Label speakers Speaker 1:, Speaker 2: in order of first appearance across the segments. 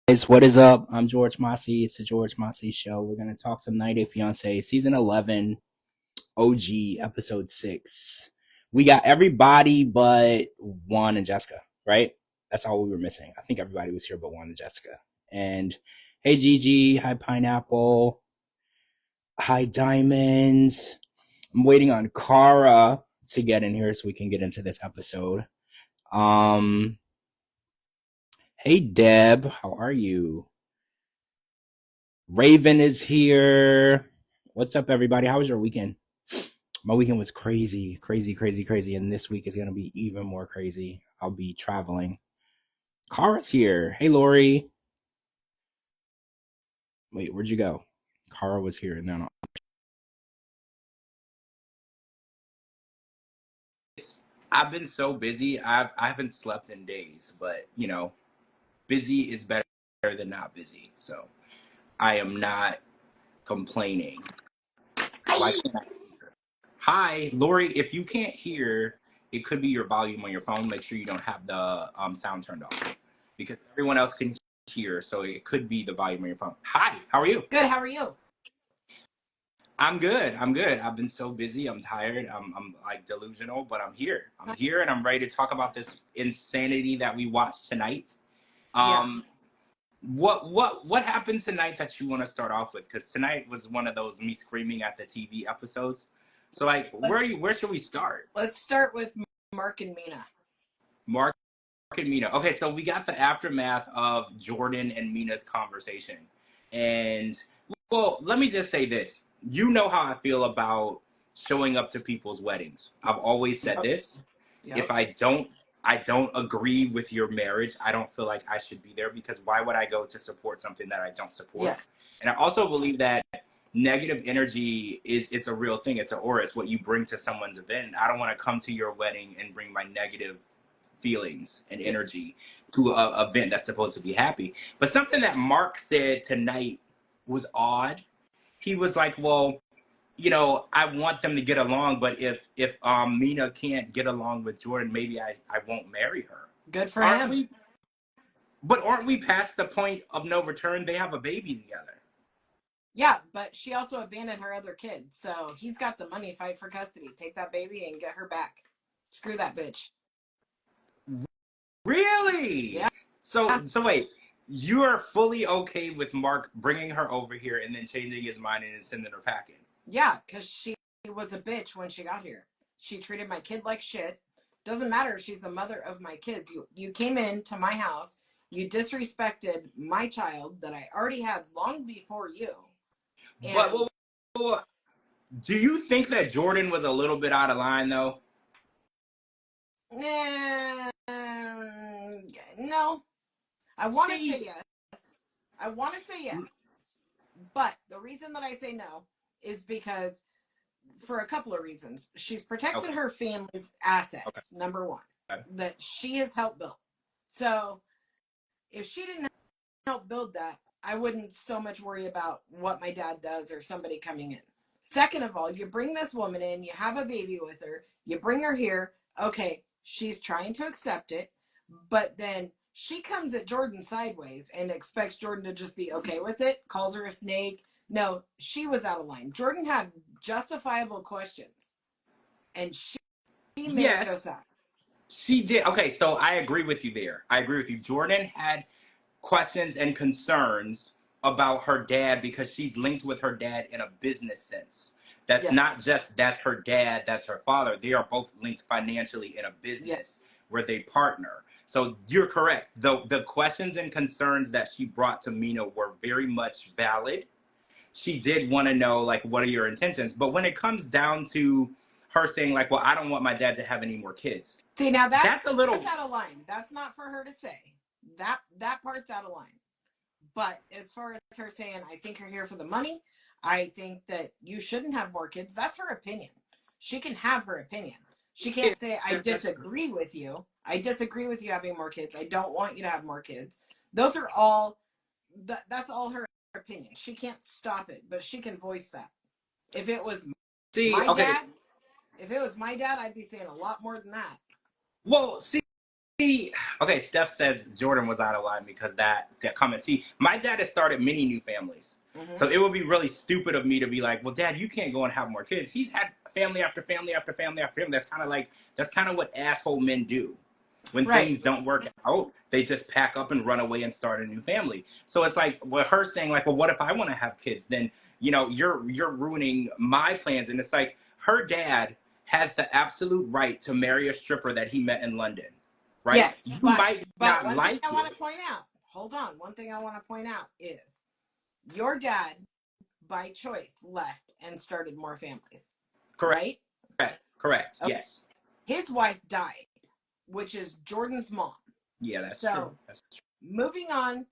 Speaker 1: Guys, what is up? I'm George Mossey. It's the George Mossey Show. We're going to talk some 90 Day Fiance, Season 11, OG, Episode 6. We got everybody but Juan and Jessica, right? That's all we were missing. I think everybody was here but Juan and Jessica. And hey, Gigi. Hi, Pineapple. Hi, Diamond. I'm waiting on Cara to get in here so we can get into this episode. Hey, Deb. How are you? Raven is here. What's up, everybody? How was your weekend? My weekend was crazy, crazy, crazy, crazy. And this week is going to be even more crazy. I'll be traveling. Kara's here. Hey, Lori. Wait, where'd you go? Kara was here. No. I've been so busy. I haven't slept in days, but busy is better than not busy. So I am not complaining. Why can't I? Hi, Lori. If you can't hear, it could be your volume on your phone. Make sure you don't have the sound turned off because everyone else can hear. So it could be the volume on your phone. Hi, how are you?
Speaker 2: Good. How are you?
Speaker 1: I'm good. I've been so busy. I'm tired. I'm like delusional, but I'm here. I'm here, and I'm ready to talk about this insanity that we watched tonight. What happened tonight that you want to start off with? Because tonight was one of those me screaming at the TV episodes. So like, where should we start?
Speaker 2: Let's start with Mark and Mina.
Speaker 1: Mark and Mina. Okay, so we got the aftermath of Jordan and Mina's conversation. And, well, let me just say this. You know how I feel about showing up to people's weddings. I've always said this. If I don't agree with your marriage, I don't feel like I should be there because why would I go to support something that I don't support?
Speaker 2: Yes.
Speaker 1: And I also believe that negative energy it's a real thing. It's an aura. It's what you bring to someone's event. I don't want to come to your wedding and bring my negative feelings and energy to a event that's supposed to be happy. But something that Mark said tonight was odd. He was like, well, I want them to get along, but if Mina can't get along with Jordan, maybe I won't marry her.
Speaker 2: Good for him.
Speaker 1: But aren't we past the point of no return? They have a baby together.
Speaker 2: Yeah, but she also abandoned her other kids, so he's got the money. Fight for custody. Take that baby and get her back. Screw that bitch.
Speaker 1: Really?
Speaker 2: Yeah.
Speaker 1: So wait, you are fully okay with Mark bringing her over here and then changing his mind and sending her packing?
Speaker 2: Yeah, because she was a bitch when she got here. She treated my kid like shit. Doesn't matter if she's the mother of my kids. You came into my house. You disrespected my child that I already had long before you.
Speaker 1: But do you think that Jordan was a little bit out of line, though?
Speaker 2: No. I want to say yes. But the reason that I say no is because for a couple of reasons. She's protected her family's assets, number one, that she has helped build. So if she didn't help build that, I wouldn't so much worry about what my dad does or somebody coming in. Second of all, you bring this woman in, you have a baby with her, you bring her here, okay, she's trying to accept it, but then she comes at Jordan sideways and expects Jordan to just be okay with it, calls her a snake. No, she was out of line. Jordan had justifiable questions, and she made those out.
Speaker 1: She did. Okay, so I agree with you there. I agree with you. Jordan had questions and concerns about her dad because she's linked with her dad in a business sense. That's not just that's her dad, that's her father. They are both linked financially in a business where they partner. So you're correct. The questions and concerns that she brought to Mina were very much valid. She did want to know, like, what are your intentions? But when it comes down to her saying, like, well, I don't want my dad to have any more kids.
Speaker 2: See, now that's out of line. That's not for her to say. That part's out of line. But as far as her saying, I think you're here for the money, I think that you shouldn't have more kids, that's her opinion. She can have her opinion. She can't say, I disagree with you. I disagree with you having more kids. I don't want you to have more kids. Those are all, that's all her opinion. She can't stop it, but she can voice that. If it was my dad, I'd be saying a lot more than that.
Speaker 1: Well, see, Okay, Steph says Jordan was out of line because that comment. See, my dad has started many new families.
Speaker 2: Mm-hmm.
Speaker 1: So it would be really stupid of me to be like, well, Dad, you can't go and have more kids. He's had family after family after family after family. That's kind of what asshole men do. When things don't work out, they just pack up and run away and start a new family. So it's like, with her saying like, well, what if I want to have kids? Then, you're ruining my plans. And it's like, her dad has the absolute right to marry a stripper that he met in London, right?
Speaker 2: Yes,
Speaker 1: You
Speaker 2: but
Speaker 1: might not
Speaker 2: one thing
Speaker 1: like
Speaker 2: I want
Speaker 1: it.
Speaker 2: to point out. Hold on. One thing I want to point out is your dad, by choice, left and started more families.
Speaker 1: Correct.
Speaker 2: Right?
Speaker 1: Correct.
Speaker 2: Okay.
Speaker 1: Yes.
Speaker 2: His wife died, which is Jordan's mom.
Speaker 1: Yeah, that's
Speaker 2: so,
Speaker 1: true. That's true.
Speaker 2: Moving on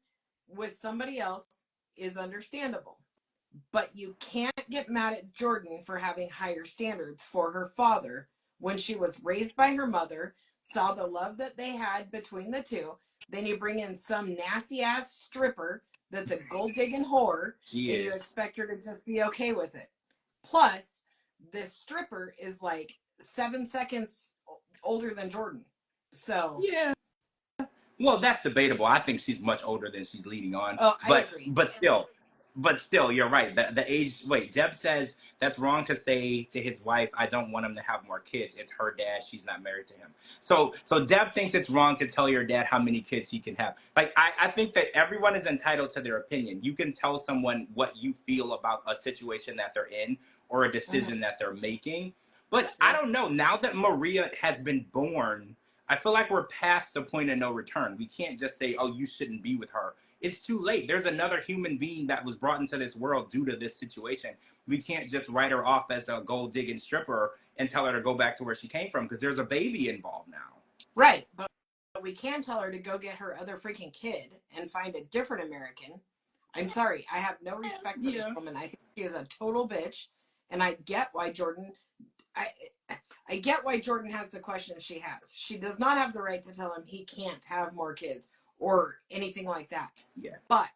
Speaker 2: with somebody else is understandable. But you can't get mad at Jordan for having higher standards for her father when she was raised by her mother, saw the love that they had between the two. Then you bring in some nasty ass stripper that's a gold digging whore, and you expect her to just be okay with it. Plus, this stripper is like 7 seconds older than Jordan. So
Speaker 1: yeah. Well, that's debatable. I think she's much older than she's leading on.
Speaker 2: Oh, I agree.
Speaker 1: But still, you're right. The age. Wait, Deb says that's wrong to say to his wife, "I don't want him to have more kids." It's her dad. She's not married to him. So Deb thinks it's wrong to tell your dad how many kids he can have. Like, I think that everyone is entitled to their opinion. You can tell someone what you feel about a situation that they're in or a decision that they're making. But I don't know. Now that Maria has been born, I feel like we're past the point of no return. We can't just say, oh, you shouldn't be with her. It's too late. There's another human being that was brought into this world due to this situation. We can't just write her off as a gold digging stripper and tell her to go back to where she came from because there's a baby involved now.
Speaker 2: Right. But we can tell her to go get her other freaking kid and find a different American. I'm sorry. I have no respect for this woman. I think she is a total bitch. And I get why I get why Jordan has the questions she has. She does not have the right to tell him he can't have more kids or anything like that.
Speaker 1: Yeah.
Speaker 2: But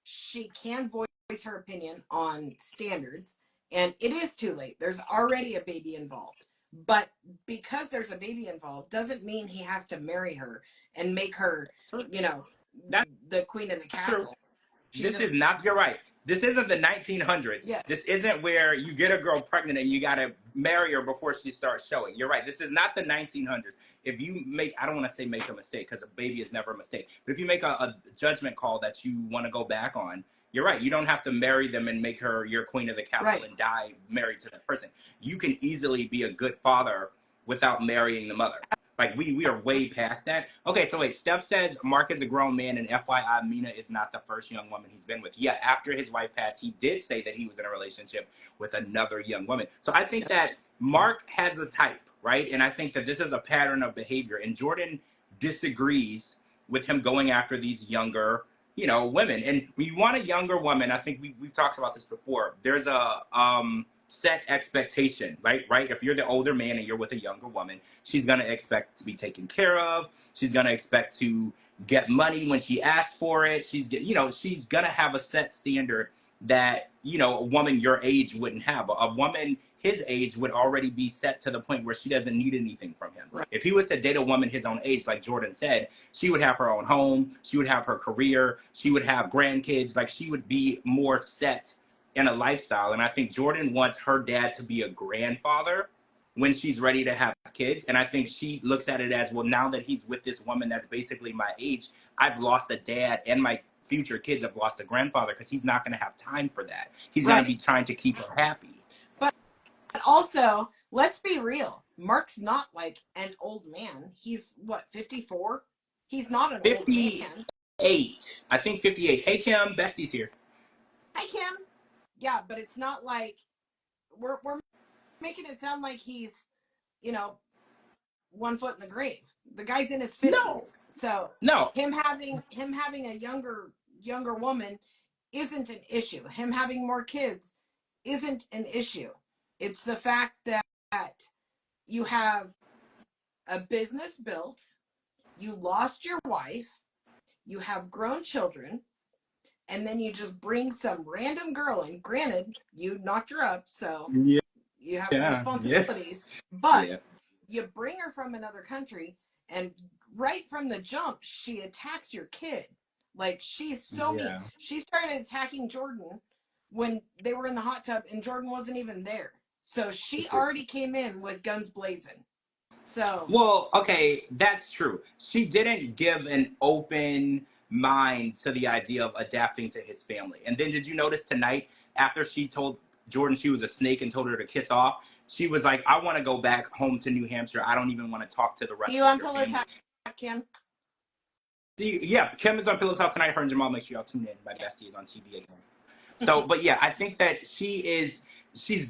Speaker 2: she can voice her opinion on standards, and it is too late. There's already a baby involved. But because there's a baby involved doesn't mean he has to marry her and make her, the queen of the castle.
Speaker 1: This is not, you're right. This isn't the 1900s.
Speaker 2: Yes.
Speaker 1: This isn't where you get a girl pregnant and you got to marry her before she starts showing. You're right. This is not the 1900s. If you make, I don't want to say make a mistake because a baby is never a mistake. But if you make a judgment call that you want to go back on, you're right. You don't have to marry them and make her your queen of the castle and die married to that person. You can easily be a good father without marrying the mother. Like, we are way past that. Okay, so wait, Steph says Mark is a grown man, and FYI, Mina is not the first young woman he's been with. Yeah, after his wife passed, he did say that he was in a relationship with another young woman. So I think that Mark has a type, right? And I think that this is a pattern of behavior. And Jordan disagrees with him going after these younger, women. And when you want a younger woman, I think we've talked about this before, there's a set expectation, right? If you're the older man and you're with a younger woman, she's going to expect to be taken care of. She's going to expect to get money when she asks for it. She's going to have a set standard that, a woman your age wouldn't have. A woman his age would already be set to the point where she doesn't need anything from him. Right. If he was to date a woman his own age, like Jordan said, she would have her own home. She would have her career. She would have grandkids. Like, she would be more set in a lifestyle. And I think Jordan wants her dad to be a grandfather when she's ready to have kids. And I think she looks at it as, well, now that he's with this woman that's basically my age, I've lost a dad, and my future kids have lost a grandfather because he's not going to have time for that. He's going to be trying to keep her happy.
Speaker 2: But also, let's be real. Mark's not like an old man. He's, what, 54? He's not an
Speaker 1: 58.
Speaker 2: old man.
Speaker 1: I think 58. Hey, Kim. Bestie's here.
Speaker 2: Hi, Kim. Yeah, but it's not like we're making it sound like he's, 1 foot in the grave. The guy's in his 50s.
Speaker 1: No.
Speaker 2: So
Speaker 1: no.
Speaker 2: Him having a younger woman isn't an issue. Him having more kids isn't an issue. It's the fact that you have a business built, you lost your wife, you have grown children, and then you just bring some random girl in. Granted, you knocked her up, so you have responsibilities. But you bring her from another country, And right from the jump, she attacks your kid. Like, she's so mean. She started attacking Jordan when they were in the hot tub and Jordan wasn't even there. So she already came in with guns blazing. So,
Speaker 1: well, okay, that's true. She didn't give an open mind to the idea of adapting to his family. And then did you notice tonight, after she told Jordan she was a snake and told her to kiss off, she was like, I want to go back home to New Hampshire. I don't even want to talk to the rest
Speaker 2: see you
Speaker 1: of
Speaker 2: on
Speaker 1: your
Speaker 2: Pillow
Speaker 1: family.
Speaker 2: Talk, Kim.
Speaker 1: Yeah, Kim is on Pillow Talk tonight. Her and Jamal, make sure y'all tune in. My bestie is on TV again. So, but yeah, I think that she's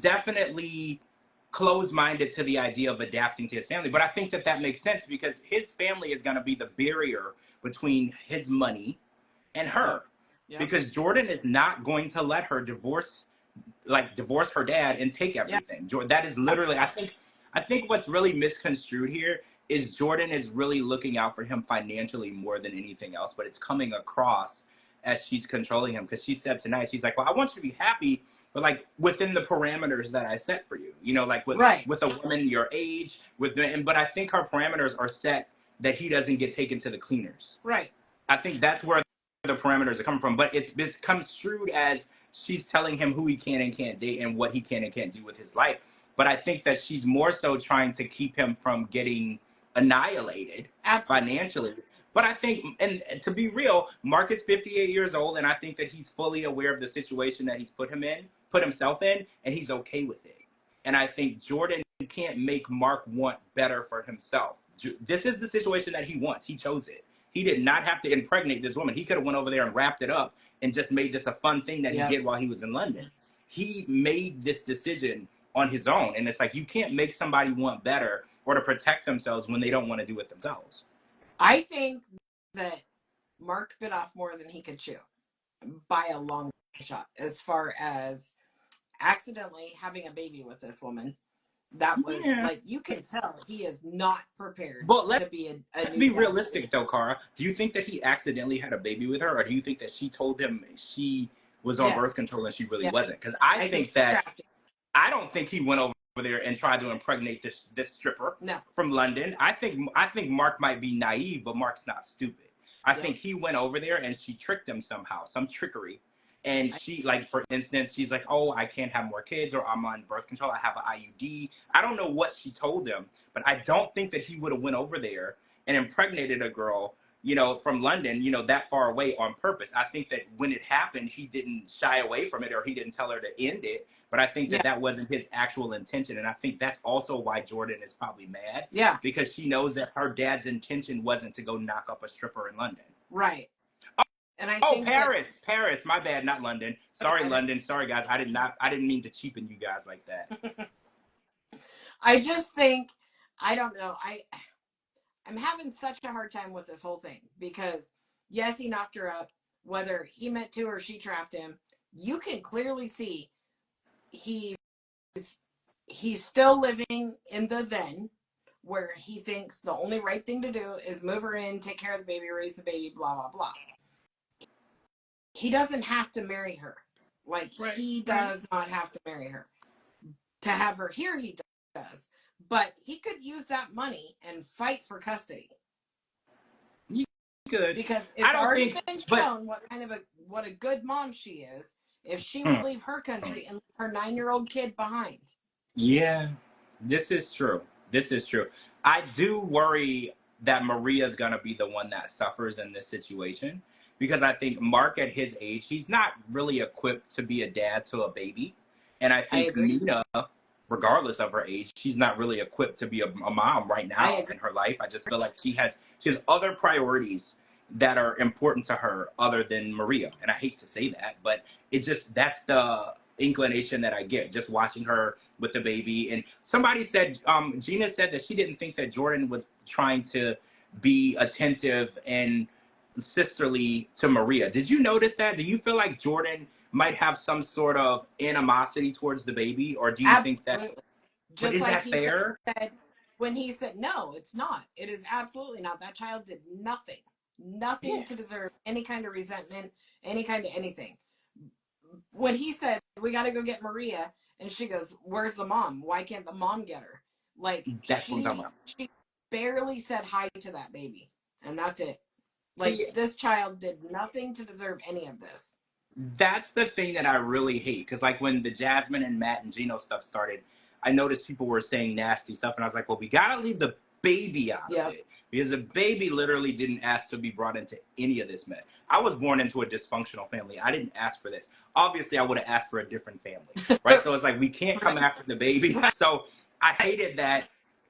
Speaker 1: definitely closed-minded to the idea of adapting to his family. But I think that that makes sense because his family is going to be the barrier between his money and her.
Speaker 2: Yep.
Speaker 1: Because Jordan is not going to let her divorce her dad and take everything. Yep. That is literally, I think what's really misconstrued here is Jordan is really looking out for him financially more than anything else, but it's coming across as she's controlling him. Because she said tonight, she's like, well, I want you to be happy, but like within the parameters that I set for you, you know, like with a woman your age, but I think her parameters are set that he doesn't get taken to the cleaners.
Speaker 2: Right.
Speaker 1: I think that's where the parameters are coming from, but it's construed as she's telling him who he can and can't date and what he can and can't do with his life. But I think that she's more so trying to keep him from getting annihilated financially. But I think, and to be real, Mark is 58 years old, and I think that he's fully aware of the situation that he's put himself in, and he's okay with it. And I think Jordan can't make Mark want better for himself. This is the situation that he wants. He chose it. He did not have to impregnate this woman. He could have went over there and wrapped it up and just made this a fun thing that he did while he was in London. He made this decision on his own. And it's like, you can't make somebody want better or to protect themselves when they don't want to do it themselves.
Speaker 2: I think that Mark bit off more than he could chew by a long shot, as far as accidentally having a baby with this woman. That was like, you can tell he is not prepared to be
Speaker 1: let's be realistic though, Cara. Do you think that he accidentally had a baby with her, or do you think that she told him she was on birth control and she really wasn't? Because I think that I don't think he went over there and tried to impregnate this stripper from London. I think Mark might be naive, but Mark's not stupid. I think he went over there and she tricked him somehow, some trickery. And she, like, for instance, she's like, oh, I can't have more kids, or I'm on birth control. I have an IUD. I don't know what she told him, but I don't think that he would have went over there and impregnated a girl, you know, from London, you know, that far away on purpose. I think that when it happened, he didn't shy away from it, or he didn't tell her to end it. But I think that that wasn't his actual intention. And I think that's also why Jordan is probably mad.
Speaker 2: Yeah.
Speaker 1: Because she knows that her dad's intention wasn't to go knock up a stripper in London.
Speaker 2: Right. And I think
Speaker 1: Paris. My bad, not London. Sorry, London. Sorry, guys. I didn't mean to cheapen you guys like that.
Speaker 2: I just think, I don't know. I'm having such a hard time with this whole thing because, yes, he knocked her up, whether he meant to or she trapped him. You can clearly see he's still living in the then, where he thinks the only right thing to do is move her in, take care of the baby, raise the baby, blah, blah, blah. He doesn't have to marry her. Like, he does not have to marry her. To have her here, he does. But he could use that money and fight for custody.
Speaker 1: He could.
Speaker 2: Because it's already been shown what a good mom she is if she would leave her country and leave her 9-year-old kid behind.
Speaker 1: Yeah, this is true. I do worry that Maria's going to be the one that suffers in this situation. Because I think Mark, at his age, he's not really equipped to be a dad to a baby. And I think Nina, regardless of her age, she's not really equipped to be a mom right now in her life. I just feel like she has other priorities that are important to her other than Maria. And I hate to say that, but that's the inclination that I get just watching her with the baby. And somebody said, Gina said that she didn't think that Jordan was trying to be attentive and sisterly to Maria. Did you notice that? Do you feel like Jordan might have some sort of animosity towards the baby, or do you think that?
Speaker 2: Just like he said when he said, no, it's not. It is absolutely not. That child did nothing to deserve any kind of resentment, any kind of anything. When he said, we got to go get Maria, and she goes, where's the mom? Why can't the mom get her? Like,
Speaker 1: that's what I'm talking about.
Speaker 2: barely said hi to that baby, and that's it. Like, this child did nothing to deserve any of this.
Speaker 1: That's the thing that I really hate. Because, like, when the Jasmine and Matt and Gino stuff started, I noticed people were saying nasty stuff. And I was like, well, we got to leave the baby out of it. Because the baby literally didn't ask to be brought into any of this mess. I was born into a dysfunctional family. I didn't ask for this. Obviously, I would have asked for a different family. Right? So it's like, we can't come after the baby. So I hated that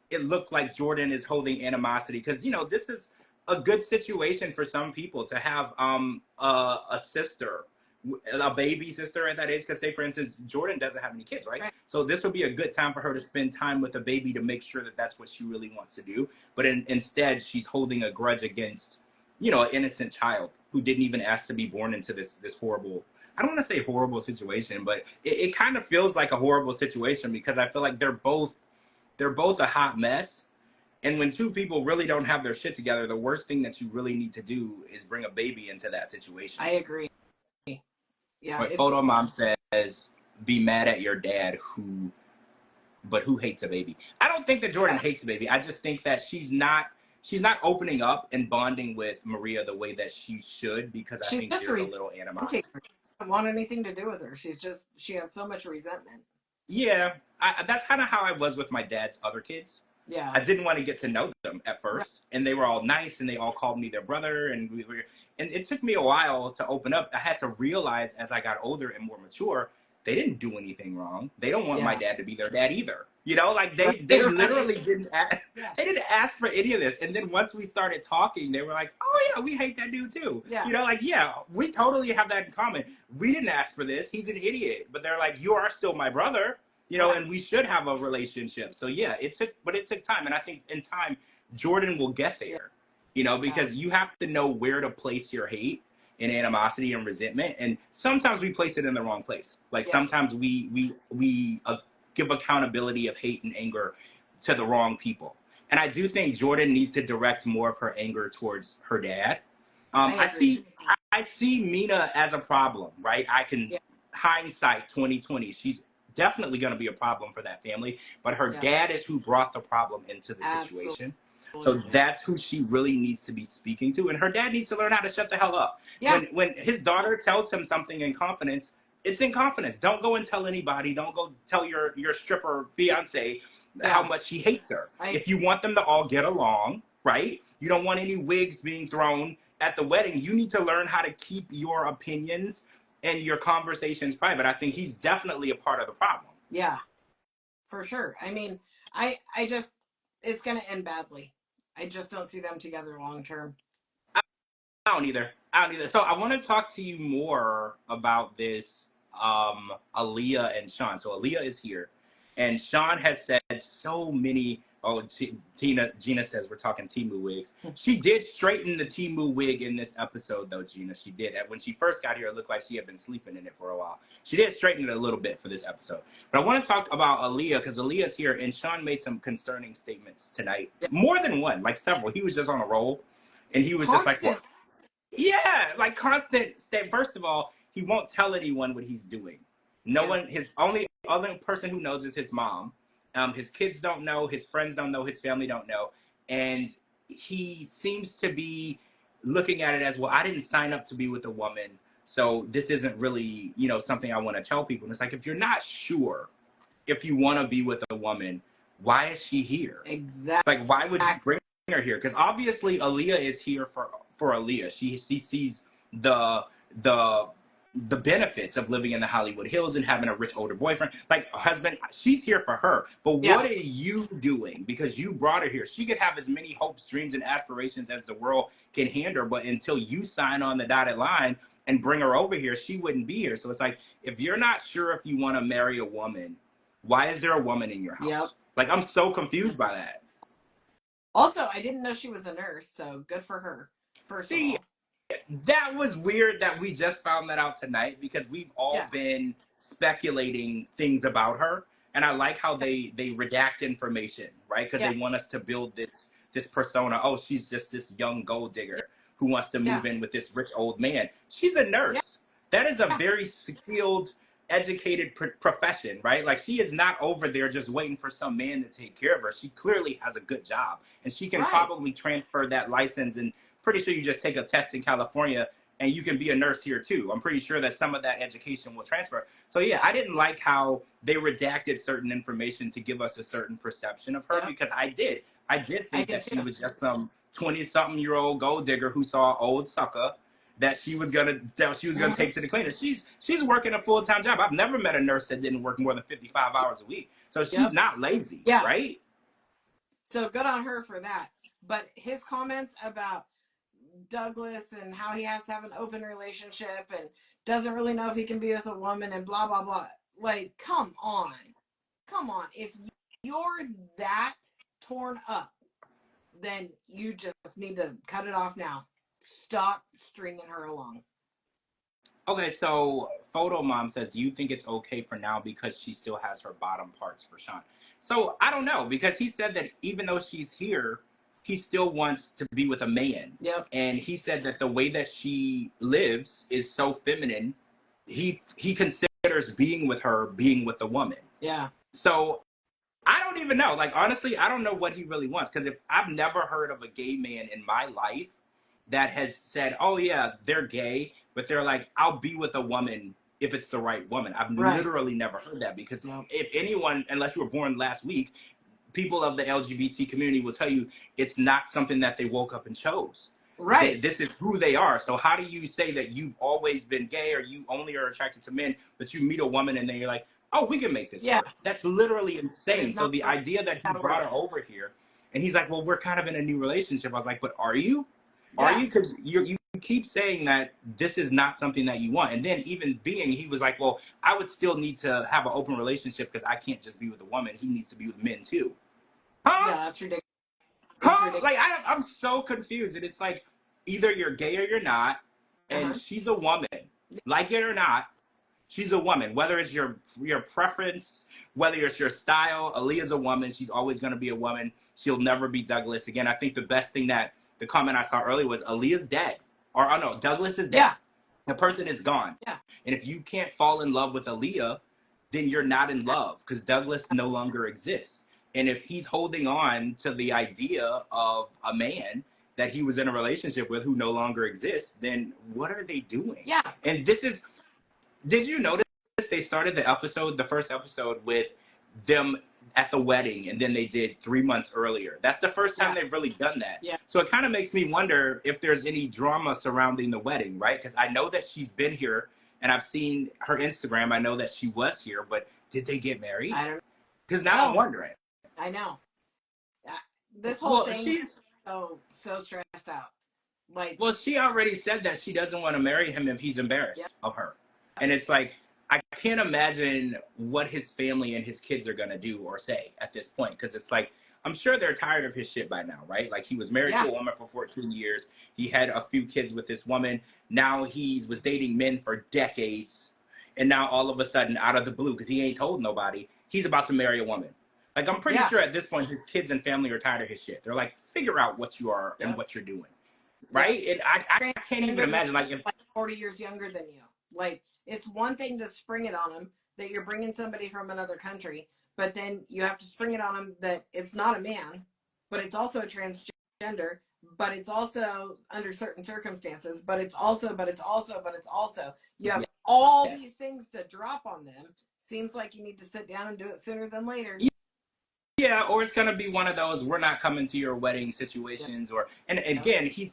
Speaker 1: it looked like Jordan is holding animosity. Because, you know, this is a good situation for some people to have a sister, a baby sister at that age. Because, say, for instance, Jordan doesn't have any kids, right? So this would be a good time for her to spend time with a baby to make sure that that's what she really wants to do. But instead, she's holding a grudge against, you know, an innocent child who didn't even ask to be born into this horrible, I don't want to say horrible situation, but it kind of feels like a horrible situation, because I feel like they're both a hot mess. And when two people really don't have their shit together, the worst thing that you really need to do is bring a baby into that situation.
Speaker 2: I agree. Yeah.
Speaker 1: But Photo Mom says, be mad at your dad who hates a baby. I don't think that Jordan hates a baby. I just think that she's not opening up and bonding with Maria the way that she should, because I think there's a little animosity.
Speaker 2: Doesn't want anything to do with her. She has so much resentment.
Speaker 1: Yeah, that's kind of how I was with my dad's other kids.
Speaker 2: Yeah.
Speaker 1: I didn't want to get to know them at first, and they were all nice, and they all called me their brother, and it took me a while to open up. I had to realize as I got older and more mature, they didn't do anything wrong. They don't want my dad to be their dad either. You know, like they literally didn't ask, they didn't ask for any of this. And then once we started talking, they were like, oh yeah, we hate that dude too. You know, like, yeah, we totally have that in common. We didn't ask for this. He's an idiot. But they're like, you are still my brother. You know, and we should have a relationship. So yeah, it took time. And I think in time, Jordan will get there, you know, because you have to know where to place your hate and animosity and resentment. And sometimes we place it in the wrong place. Like sometimes we give accountability of hate and anger to the wrong people. And I do think Jordan needs to direct more of her anger towards her dad. I see Mina as a problem, right? I can hindsight 2020. She's definitely going to be a problem for that family, but her dad is who brought the problem into the situation. So that's who she really needs to be speaking to, and her dad needs to learn how to shut the hell up. When his daughter tells him something in confidence, it's in confidence. Don't go and tell anybody. Don't go tell your stripper fiance how much she hates her. If you want them to all get along, right? You don't want any wigs being thrown at the wedding. You need to learn how to keep your opinions and your conversations private. I think he's definitely a part of the problem.
Speaker 2: Yeah, for sure. I mean, I just, it's going to end badly. I just don't see them together long term.
Speaker 1: I don't either. So I want to talk to you more about this, Aaliyah and Sean. So Aaliyah is here, and Sean has said so many. Oh, Gina says we're talking Temu wigs. She did straighten the Temu wig in this episode, though, Gina. She did. When she first got here, it looked like she had been sleeping in it for a while. She did straighten it a little bit for this episode. But I want to talk about Aaliyah, because Aaliyah's here, and Sean made some concerning statements tonight. More than one, like several. He was just on a roll, and he was just like, what? Yeah, like constant. First of all, he won't tell anyone what he's doing. No one, his only other person who knows is his mom. His kids don't know, his friends don't know, his family don't know. And he seems to be looking at it as, well, I didn't sign up to be with a woman, so this isn't really, you know, something I want to tell people. And it's like, if you're not sure if you want to be with a woman, why is she here?
Speaker 2: Exactly.
Speaker 1: Like, why would you bring her here? Because obviously Aaliyah is here for Aaliyah. She sees the benefits of living in the Hollywood Hills and having a rich older boyfriend, like husband. She's here for her. But what are you doing? Because you brought her here. She could have as many hopes, dreams, and aspirations as the world can hand her, but until you sign on the dotted line and bring her over here, she wouldn't be here. So it's like, if you're not sure if you want to marry a woman, why is there a woman in your house? Like, I'm so confused by that.
Speaker 2: Also, I didn't know she was a nurse, so good for her.
Speaker 1: See, that was weird that we just found that out tonight, because we've all been speculating things about her, and I like how they redact information, right? Because they want us to build this persona. Oh, she's just this young gold digger who wants to move in with this rich old man. She's a nurse. That is a very skilled educated profession, right? Like she is not over there just waiting for some man to take care of her. She clearly has a good job, and she can probably transfer that license. And pretty sure you just take a test in California and you can be a nurse here too. I'm pretty sure that some of that education will transfer. So yeah, I didn't like how they redacted certain information to give us a certain perception of her, because I did think that she was just some 20-something-year-old gold digger who saw an old sucker that she was gonna take to the cleaner. She's working a full-time job. I've never met a nurse that didn't work more than 55 hours a week. So she's not lazy, right?
Speaker 2: So good on her for that. But his comments about Douglas and how he has to have an open relationship and doesn't really know if he can be with a woman and blah blah blah. Like, come on. If you're that torn up, then you just need to cut it off now. Stop stringing her along.
Speaker 1: Okay, so Photo Mom says, do you think it's okay for now because she still has her bottom parts for Sean? So I don't know, because he said that even though she's here, he still wants to be with a man.
Speaker 2: Yep.
Speaker 1: And he said that the way that she lives is so feminine, he considers being with her being with a woman.
Speaker 2: Yeah.
Speaker 1: So I don't even know. Like, honestly, I don't know what he really wants, because if I've never heard of a gay man in my life that has said, oh yeah, they're gay, but they're like, I'll be with a woman if it's the right woman. I've literally never heard that, because if anyone, unless you were born last week, people of the LGBT community will tell you it's not something that they woke up and chose.
Speaker 2: Right.
Speaker 1: This is who they are. So how do you say that you've always been gay, or you only are attracted to men, but you meet a woman and then you're like, oh, we can make this work? That's literally insane. So the idea that he brought her over here, and he's like, well, we're kind of in a new relationship. I was like, but are you? Are you? Because you keep saying that this is not something that you want. And then even he was like, well, I would still need to have an open relationship because I can't just be with a woman. He needs to be with men too. Huh?
Speaker 2: Yeah, that's ridiculous.
Speaker 1: Huh? Like, I'm so confused. And it's like, either you're gay or you're not. And she's a woman. Like it or not, she's a woman. Whether it's your preference, whether it's your style, Aaliyah's a woman. She's always going to be a woman. She'll never be Douglas again. I think the best thing that the comment I saw earlier was Aaliyah's dead. Or, oh no, Douglas is dead.
Speaker 2: Yeah.
Speaker 1: The person is gone.
Speaker 2: Yeah.
Speaker 1: And if you can't fall in love with Aaliyah, then you're not in love, because Douglas no longer exists. And if he's holding on to the idea of a man that he was in a relationship with who no longer exists, then what are they doing?
Speaker 2: Yeah.
Speaker 1: And did you notice they started the first episode with them at the wedding, and then they did 3 months earlier. That's the first time they've really done that.
Speaker 2: Yeah.
Speaker 1: So it kind of makes me wonder if there's any drama surrounding the wedding, right? Because I know that she's been here, and I've seen her Instagram. I know that she was here, but did they get married?
Speaker 2: I don't know.
Speaker 1: Because now I'm wondering.
Speaker 2: I know. This whole thing is so stressed out. Like,
Speaker 1: well, she already said that she doesn't want to marry him if he's embarrassed of her. And it's like, I can't imagine what his family and his kids are going to do or say at this point. Because it's like, I'm sure they're tired of his shit by now, right? Like, he was married to a woman for 14 years. He had a few kids with this woman. Now he was dating men for decades. And now all of a sudden, out of the blue, because he ain't told nobody, he's about to marry a woman. Like, I'm pretty sure at this point, his kids and family are tired of his shit. They're like, figure out what you are and what you're doing. Right? And I can't even imagine, like, if
Speaker 2: 40 years younger than you. Like, it's one thing to spring it on him that you're bringing somebody from another country, but then you have to spring it on him that it's not a man, but it's also a transgender, but it's also under certain circumstances, but it's also. You have all these things to drop on them. Seems like you need to sit down and do it sooner than later.
Speaker 1: Yeah, or it's gonna be one of those "we're not coming to your wedding" situations. Or, and again, he's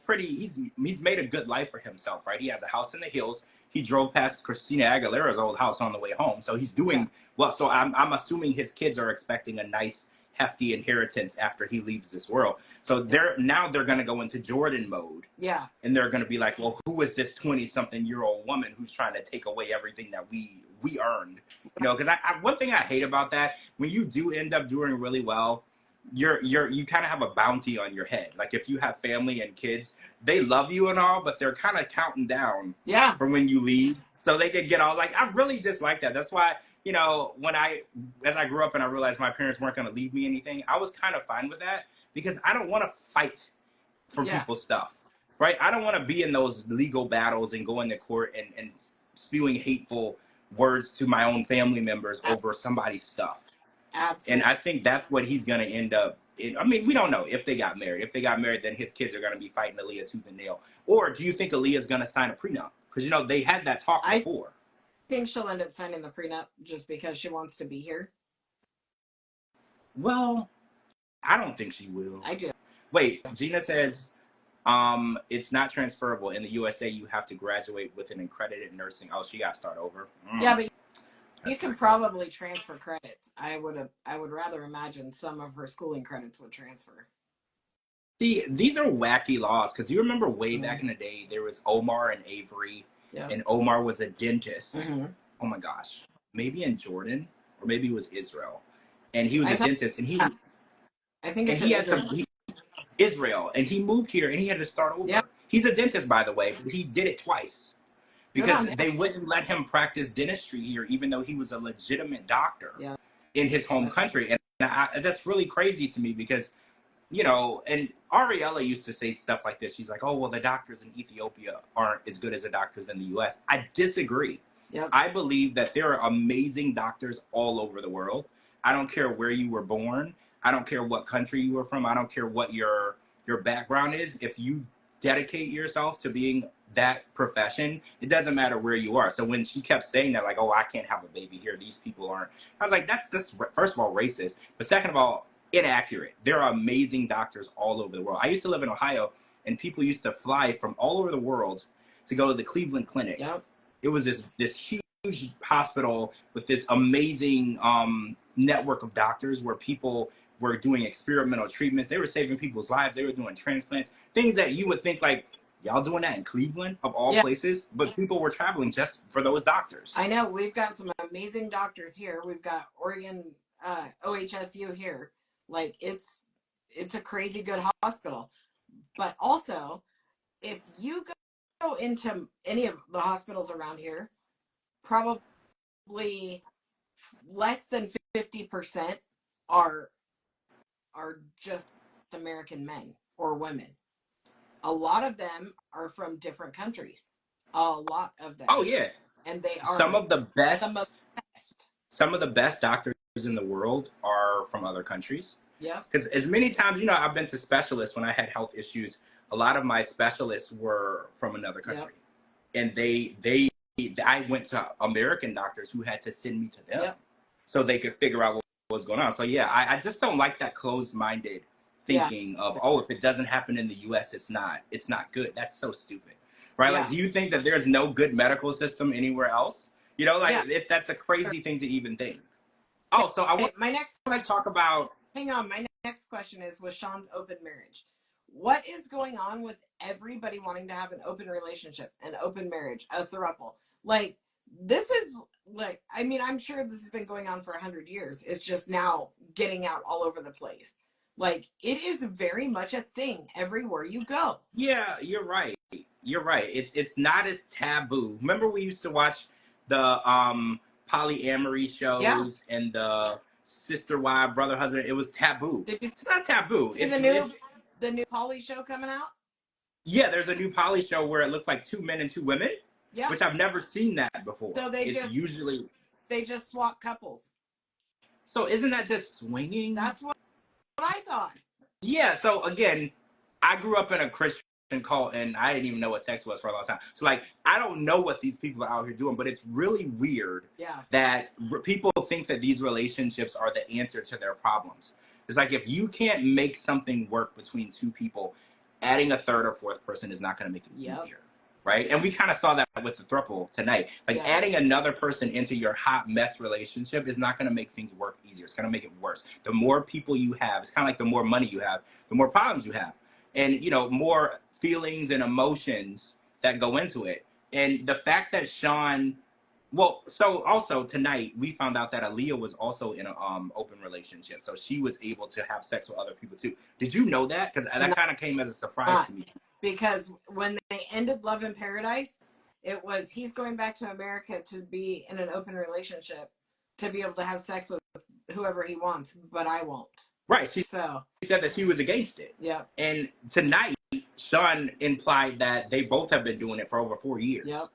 Speaker 1: made a good life for himself, right? He has a house in the hills. He drove past Christina Aguilera's old house on the way home, so he's doing well. So I'm assuming his kids are expecting a nice, hefty inheritance after he leaves this world. So they're gonna go into Jordan mode.
Speaker 2: Yeah.
Speaker 1: And they're gonna be like, well, who is this 20-something-year-old woman who's trying to take away everything that we earned? You know, because one thing I hate about that, when you do end up doing really well, you kind of have a bounty on your head. Like, if you have family and kids, they love you and all, but they're kind of counting down from when you leave, so they can get all like. I really dislike that. That's why, you know, as I grew up and I realized my parents weren't going to leave me anything, I was kind of fine with that, because I don't want to fight for people's stuff, right? I don't want to be in those legal battles and going to court and spewing hateful words to my own family members over somebody's stuff.
Speaker 2: Absolutely.
Speaker 1: And I think that's what he's going to end up in. I mean, we don't know if they got married. If they got married, then his kids are going to be fighting Aaliyah tooth and nail. Or do you think Aaliyah's going to sign a prenup? Because, you know, they had that talk before.
Speaker 2: I think she'll end up signing the prenup just because she wants to be here.
Speaker 1: Well, I don't think she will.
Speaker 2: I do.
Speaker 1: Wait, Gina says it's not transferable. In the USA, you have to graduate with an accredited nursing. Oh, she got to start over.
Speaker 2: Yeah, but you can probably transfer credits. I would rather imagine some of her schooling credits would transfer.
Speaker 1: See, these are wacky laws because you remember way back in the day there was Omar and Avery, and Omar was a dentist. Oh my gosh, maybe in Jordan or maybe it was Israel, and he was a dentist, and
Speaker 2: I think it's
Speaker 1: Israel, and he moved here and he had to start over. Yep. He's a dentist, by the way, but he did it twice because they wouldn't let him practice dentistry here, even though he was a legitimate doctor in his home country. And that's really crazy to me because, you know, and Ariella used to say stuff like this. She's like, oh, well, the doctors in Ethiopia aren't as good as the doctors in the U.S. I disagree. Yep. I believe that there are amazing doctors all over the world. I don't care where you were born. I don't care what country you were from. I don't care what your background is. If you dedicate yourself to being that profession, it doesn't matter where you are. So when she kept saying that, like, oh, I can't have a baby here, these people aren't, I was like, that's first of all racist, but second of all, inaccurate. There are amazing doctors all over the world. I used to live in Ohio, and people used to fly from all over the world to go to the Cleveland Clinic. Yep. It was this huge hospital with this amazing network of doctors where people were doing experimental treatments. They were saving people's lives. They were doing transplants, things that you would think like, y'all doing that in Cleveland of all places, but people were traveling just for those doctors.
Speaker 2: I know. We've got some amazing doctors here. We've got Oregon OHSU here. Like it's a crazy good hospital. But also, if you go into any of the hospitals around here, probably less than 50% are just American men or women. A lot of them are from different countries. A lot of them.
Speaker 1: Oh yeah.
Speaker 2: And they are
Speaker 1: some of the best doctors in the world are from other countries. Yeah. Because as many times, you know, I've been to specialists when I had health issues. A lot of my specialists were from another country. Yep. And I went to American doctors who had to send me to them so they could figure out what was going on. So yeah, I just don't like that closed-minded thinking of, oh, if it doesn't happen in the US, it's not good. That's so stupid. Right? Yeah. Like, do you think that there's no good medical system anywhere else? You know, like that's a crazy thing to even think. Oh, so I want to talk about.
Speaker 2: Hang on, my next question is with Sean's open marriage. What is going on with everybody wanting to have an open relationship, an open marriage, a throuple? Like, this is like, I mean, I'm sure this has been going on for 100 years. It's just now getting out all over the place. Like, it is very much a thing everywhere you go.
Speaker 1: Yeah, you're right. You're right. It's not as taboo. Remember we used to watch the polyamory shows and the sister wife, brother husband. It was taboo. It's not taboo.
Speaker 2: See the new poly show coming out?
Speaker 1: Yeah, there's a new poly show where it looked like 2 men and 2 women. Yeah. Which I've never seen that before.
Speaker 2: So they just swap couples.
Speaker 1: So isn't that just swinging?
Speaker 2: That's what I thought.
Speaker 1: Yeah, so again, I grew up in a Christian cult and I didn't even know what sex was for a long time. So like, I don't know what these people are out here doing, but it's really weird that people think that these relationships are the answer to their problems. It's like, if you can't make something work between 2 people, adding a third or fourth person is not going to make it easier. Right? And we kind of saw that with the throuple tonight. Like, adding another person into your hot mess relationship is not going to make things work easier. It's going to make it worse. The more people you have, it's kind of like the more money you have, the more problems you have. And, you know, more feelings and emotions that go into it. And the fact that Sean, well, so also tonight we found out that Aaliyah was also in an open relationship. So she was able to have sex with other people too. Did you know that? Because that kind of came as a surprise to me.
Speaker 2: Because when they ended Love in Paradise, it was he's going back to America to be in an open relationship, to be able to have sex with whoever he wants, but I won't.
Speaker 1: Right. She said that she was against it. Yeah. And tonight, Sean implied that they both have been doing it for over 4 years. Yep.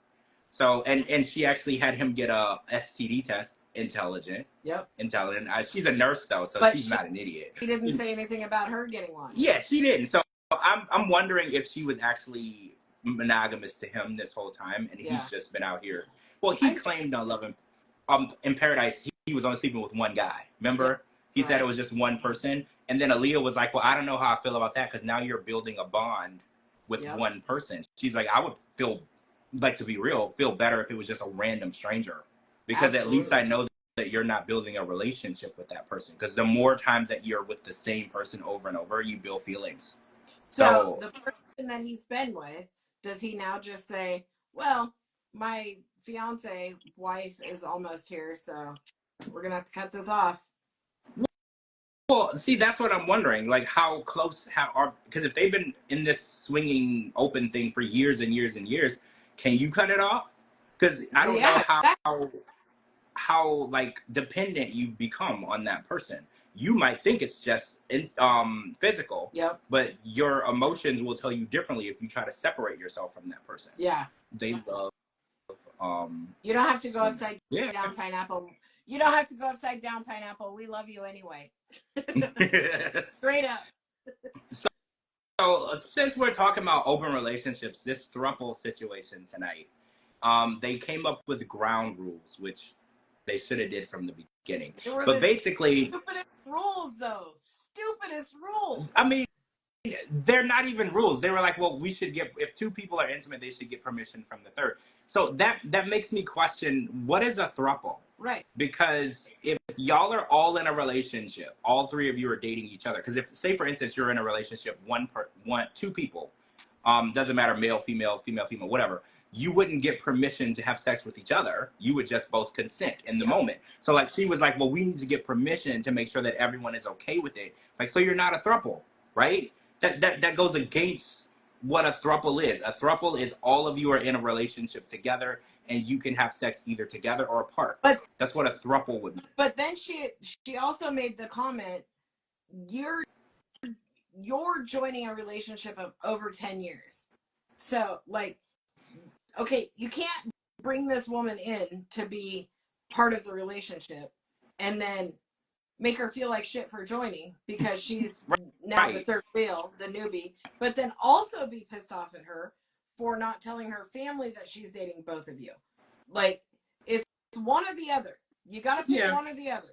Speaker 1: So and she actually had him get a STD test. Intelligent.
Speaker 2: Yep.
Speaker 1: Intelligent. She's a nurse though, so
Speaker 2: But
Speaker 1: she's not an idiot.
Speaker 2: he didn't say anything about her getting one.
Speaker 1: Yeah, she didn't. So I'm wondering if she was actually monogamous to him this whole time, and he's just been out here. Well, he claimed on Love in Paradise he was only sleeping with one guy. Remember, he said it was just one person, and then Aaliyah was like, "Well, I don't know how I feel about that because now you're building a bond with one person." She's like, "I would feel like, to be real, feel better if it was just a random stranger, because at least I know that you're not building a relationship with that person. Because the more times that you're with the same person over and over, you build feelings."
Speaker 2: So the person that he's been with, does he now just say, well, my fiance wife is almost here, so we're going to have to cut this off?
Speaker 1: Well, see, that's what I'm wondering. Like, how close because if they've been in this swinging open thing for years and years and years, can you cut it off? Because I don't know how like dependent you become on that person. You might think it's just physical, but your emotions will tell you differently if you try to separate yourself from that person.
Speaker 2: Yeah.
Speaker 1: They love
Speaker 2: you don't have to go upside down pineapple. You don't have to go upside down pineapple. We love you anyway. Straight up.
Speaker 1: So since we're talking about open relationships, this throuple situation tonight, they came up with ground rules, which they should have did from the beginning. But basically,
Speaker 2: stupidest rules, though. Stupidest rules.
Speaker 1: I mean, they're not even rules. They were like, well, we should get, if two people are intimate, they should get permission from the third. So that makes me question, what is a throuple?
Speaker 2: Right.
Speaker 1: Because if y'all are all in a relationship, all three of you are dating each other. Because if, say for instance, you're in a relationship, two people, doesn't matter, male, female, female, female, whatever, you wouldn't get permission to have sex with each other. You would just both consent in the moment. So like, she was like, well, we need to get permission to make sure that everyone is okay with it. It's like, so you're not a throuple, right? That goes against what a throuple is. A throuple is all of you are in a relationship together and you can have sex either together or apart. But that's what a throuple would be.
Speaker 2: But then she also made the comment, you're joining a relationship of over 10 years. So like, okay, you can't bring this woman in to be part of the relationship and then make her feel like shit for joining because she's now the third wheel, the newbie, but then also be pissed off at her for not telling her family that she's dating both of you. Like, it's one or the other. You got to pick one or the other.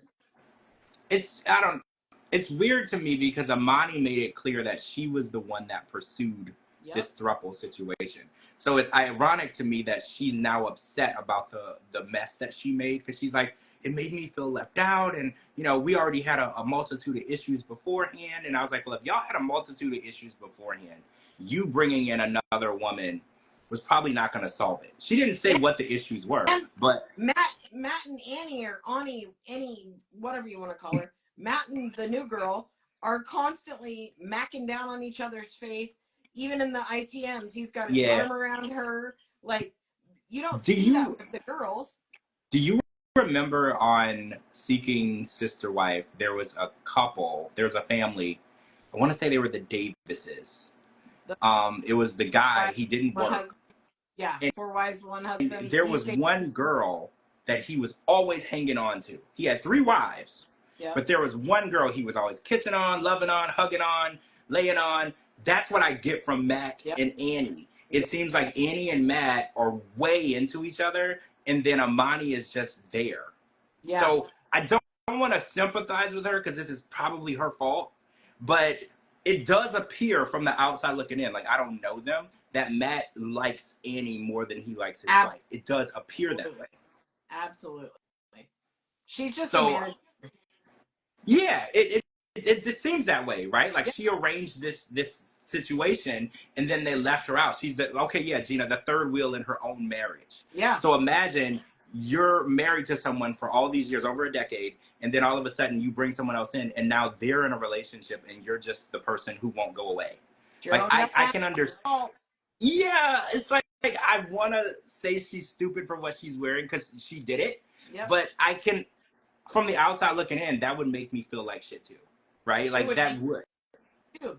Speaker 1: It's weird to me because Amani made it clear that she was the one that pursued this throuple situation. So it's ironic to me that she's now upset about the mess that she made, because she's like, it made me feel left out, and you know, we already had a multitude of issues beforehand. And I was like, well, if y'all had a multitude of issues beforehand, you bringing in another woman was probably not going to solve it. She didn't say what the issues were, but
Speaker 2: Matt and Annie, or Annie, whatever you want to call her, Matt and the new girl are constantly macking down on each other's face. Even in the ITMs, he's got his arm around her. Like, you don't see that with the girls.
Speaker 1: Do you remember on Seeking Sister Wife, there was a couple, there was a family, I want to say they were the Davises. It was the guy, he didn't work.
Speaker 2: And 4 wives, 1 husband.
Speaker 1: There was one girl that he was always hanging on to. He had 3 wives, but there was one girl he was always kissing on, loving on, hugging on, laying on. That's what I get from Matt and Annie. It seems like Annie and Matt are way into each other, and then Amani is just there. So I don't want to sympathize with her because this is probably her fault, but it does appear from the outside looking in, like I don't know them, that Matt likes Annie more than he likes his wife. It does appear that way.
Speaker 2: Absolutely. She's just a manager.
Speaker 1: Yeah, it just seems that way, right? Like she arranged this situation and then they left her out. She's Gina, the third wheel in her own marriage. Yeah. So imagine you're married to someone for all these years, over a decade, and then all of a sudden you bring someone else in and now they're in a relationship and you're just the person who won't go away. Like I can understand. Yeah, it's like I want to say she's stupid for what she's wearing because she did it. But I can, from the outside looking in, that would make me feel like shit too. Right? Like that would.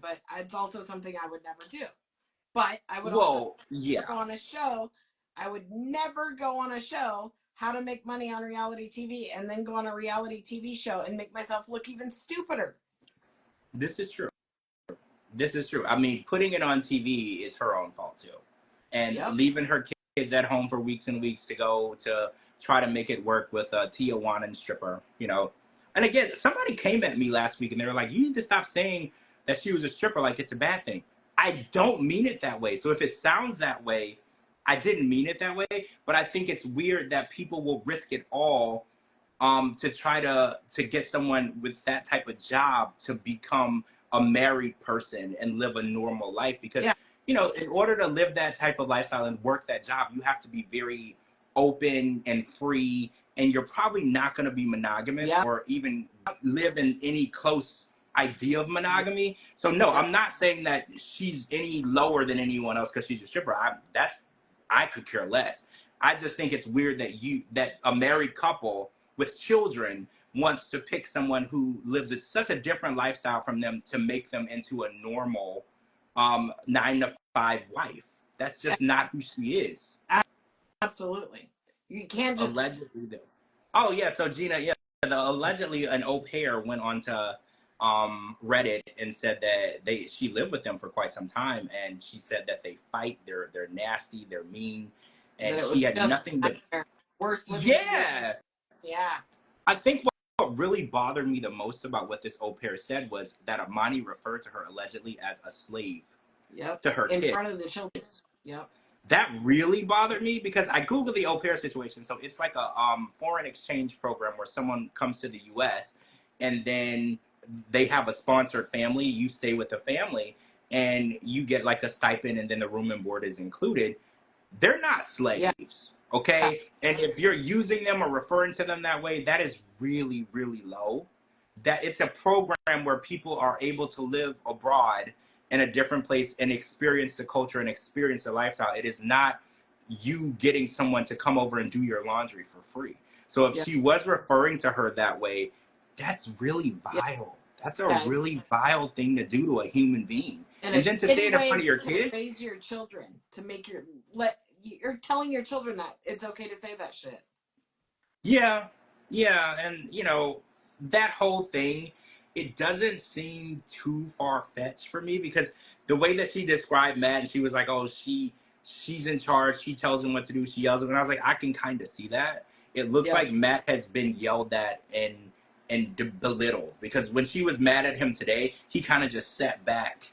Speaker 2: But it's also something I would never do. But I would also go on a show I would never go on a show, how to make money on reality TV, and then go on a reality TV show and make myself look even stupider.
Speaker 1: This is true. This is true. I mean, putting it on TV is her own fault too. And leaving her kids at home for weeks and weeks to go to try to make it work with a Tijuana stripper, you know. And again, somebody came at me last week and they were like, you need to stop saying that she was a stripper like it's a bad thing. I don't mean it that way. So if it sounds that way, I didn't mean it that way. But I think it's weird that people will risk it all to try to get someone with that type of job to become a married person and live a normal life. Because, you know, in order to live that type of lifestyle and work that job, you have to be very open and free. And you're probably not going to be monogamous or even live in any close idea of monogamy. So no, I'm not saying that she's any lower than anyone else because she's a stripper. I could care less. I just think it's weird that a married couple with children wants to pick someone who lives such a different lifestyle from them to make them into a normal 9-to-5 wife. That's just not who she is.
Speaker 2: Absolutely. You can't just
Speaker 1: allegedly. Oh yeah, so Gina, allegedly an au pair went on to Reddit and said that she lived with them for quite some time, and she said that they fight, they're nasty, they're mean, and she had nothing but
Speaker 2: worse living
Speaker 1: conditions.
Speaker 2: Yeah.
Speaker 1: I think what really bothered me the most about what this au pair said was that Amani referred to her allegedly as a slave to her kids.
Speaker 2: In front of the children. Yep.
Speaker 1: That really bothered me because I Googled the au pair situation. So it's like a foreign exchange program where someone comes to the U.S. and then they have a sponsored family. You stay with the family and you get like a stipend and then the room and board is included. They're not slaves, okay? And if you're using them or referring to them that way, that is really, really low. That it's a program where people are able to live abroad in a different place and experience the culture and experience the lifestyle. It is not you getting someone to come over and do your laundry for free. So if she was referring to her that way, that's really vile. That's a really vile thing to do to a human being. And then to say it in front of your kids.
Speaker 2: Raise your children to make you're telling your children that it's okay to say that shit.
Speaker 1: Yeah. And you know, that whole thing, it doesn't seem too far-fetched for me because the way that she described Matt, and she was like, oh, she's in charge. She tells him what to do. She yells at him. And I was like, I can kind of see that. It looks like Matt has been yelled at and belittled because when she was mad at him today, he kind of just sat back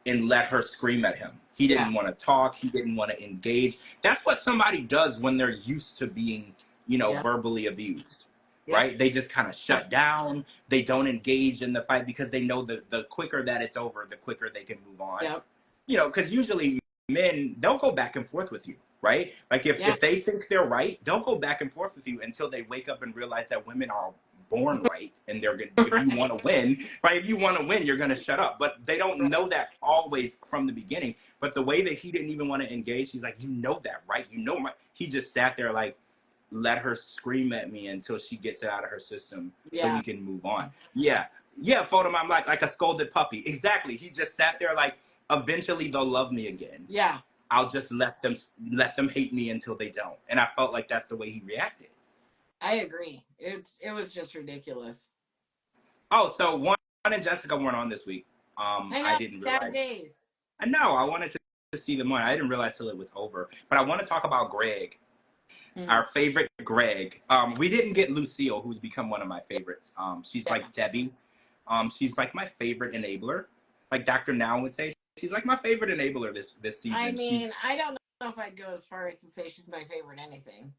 Speaker 1: and let her scream at him. He didn't want to talk. He didn't want to engage. That's what somebody does when they're used to being, you know, verbally abused, right? They just kind of shut down. They don't engage in the fight because they know the quicker that it's over, the quicker they can move on. You know, because usually men, they'll go back and forth with you, right? Like if they think they're right, they'll go back and forth with you until they wake up and realize that women are born right and they're gonna if you want to win, right? If you want to win, you're gonna shut up. But they don't know that always from the beginning. But the way that he didn't even want to engage, he's like, you know that, right? You know he just sat there like, let her scream at me until she gets it out of her system so we can move on. Photo, I'm like a scolded puppy. Exactly. He just sat there like, eventually they'll love me again. I'll just let them hate me until they don't. And I felt like that's the way he reacted.
Speaker 2: I agree. It was just ridiculous.
Speaker 1: Oh, so Juan and Jessica weren't on this week. I didn't realize.
Speaker 2: Bad days.
Speaker 1: I know. I wanted to see them on. I didn't realize till it was over. But I want to talk about Greg, our favorite Greg. We didn't get Lucille, who's become one of my favorites. She's like Debbie. She's like my favorite enabler. Like Dr. Now would say, she's like my favorite enabler this season.
Speaker 2: I mean, I don't know if I'd go as far as to say she's my favorite anything.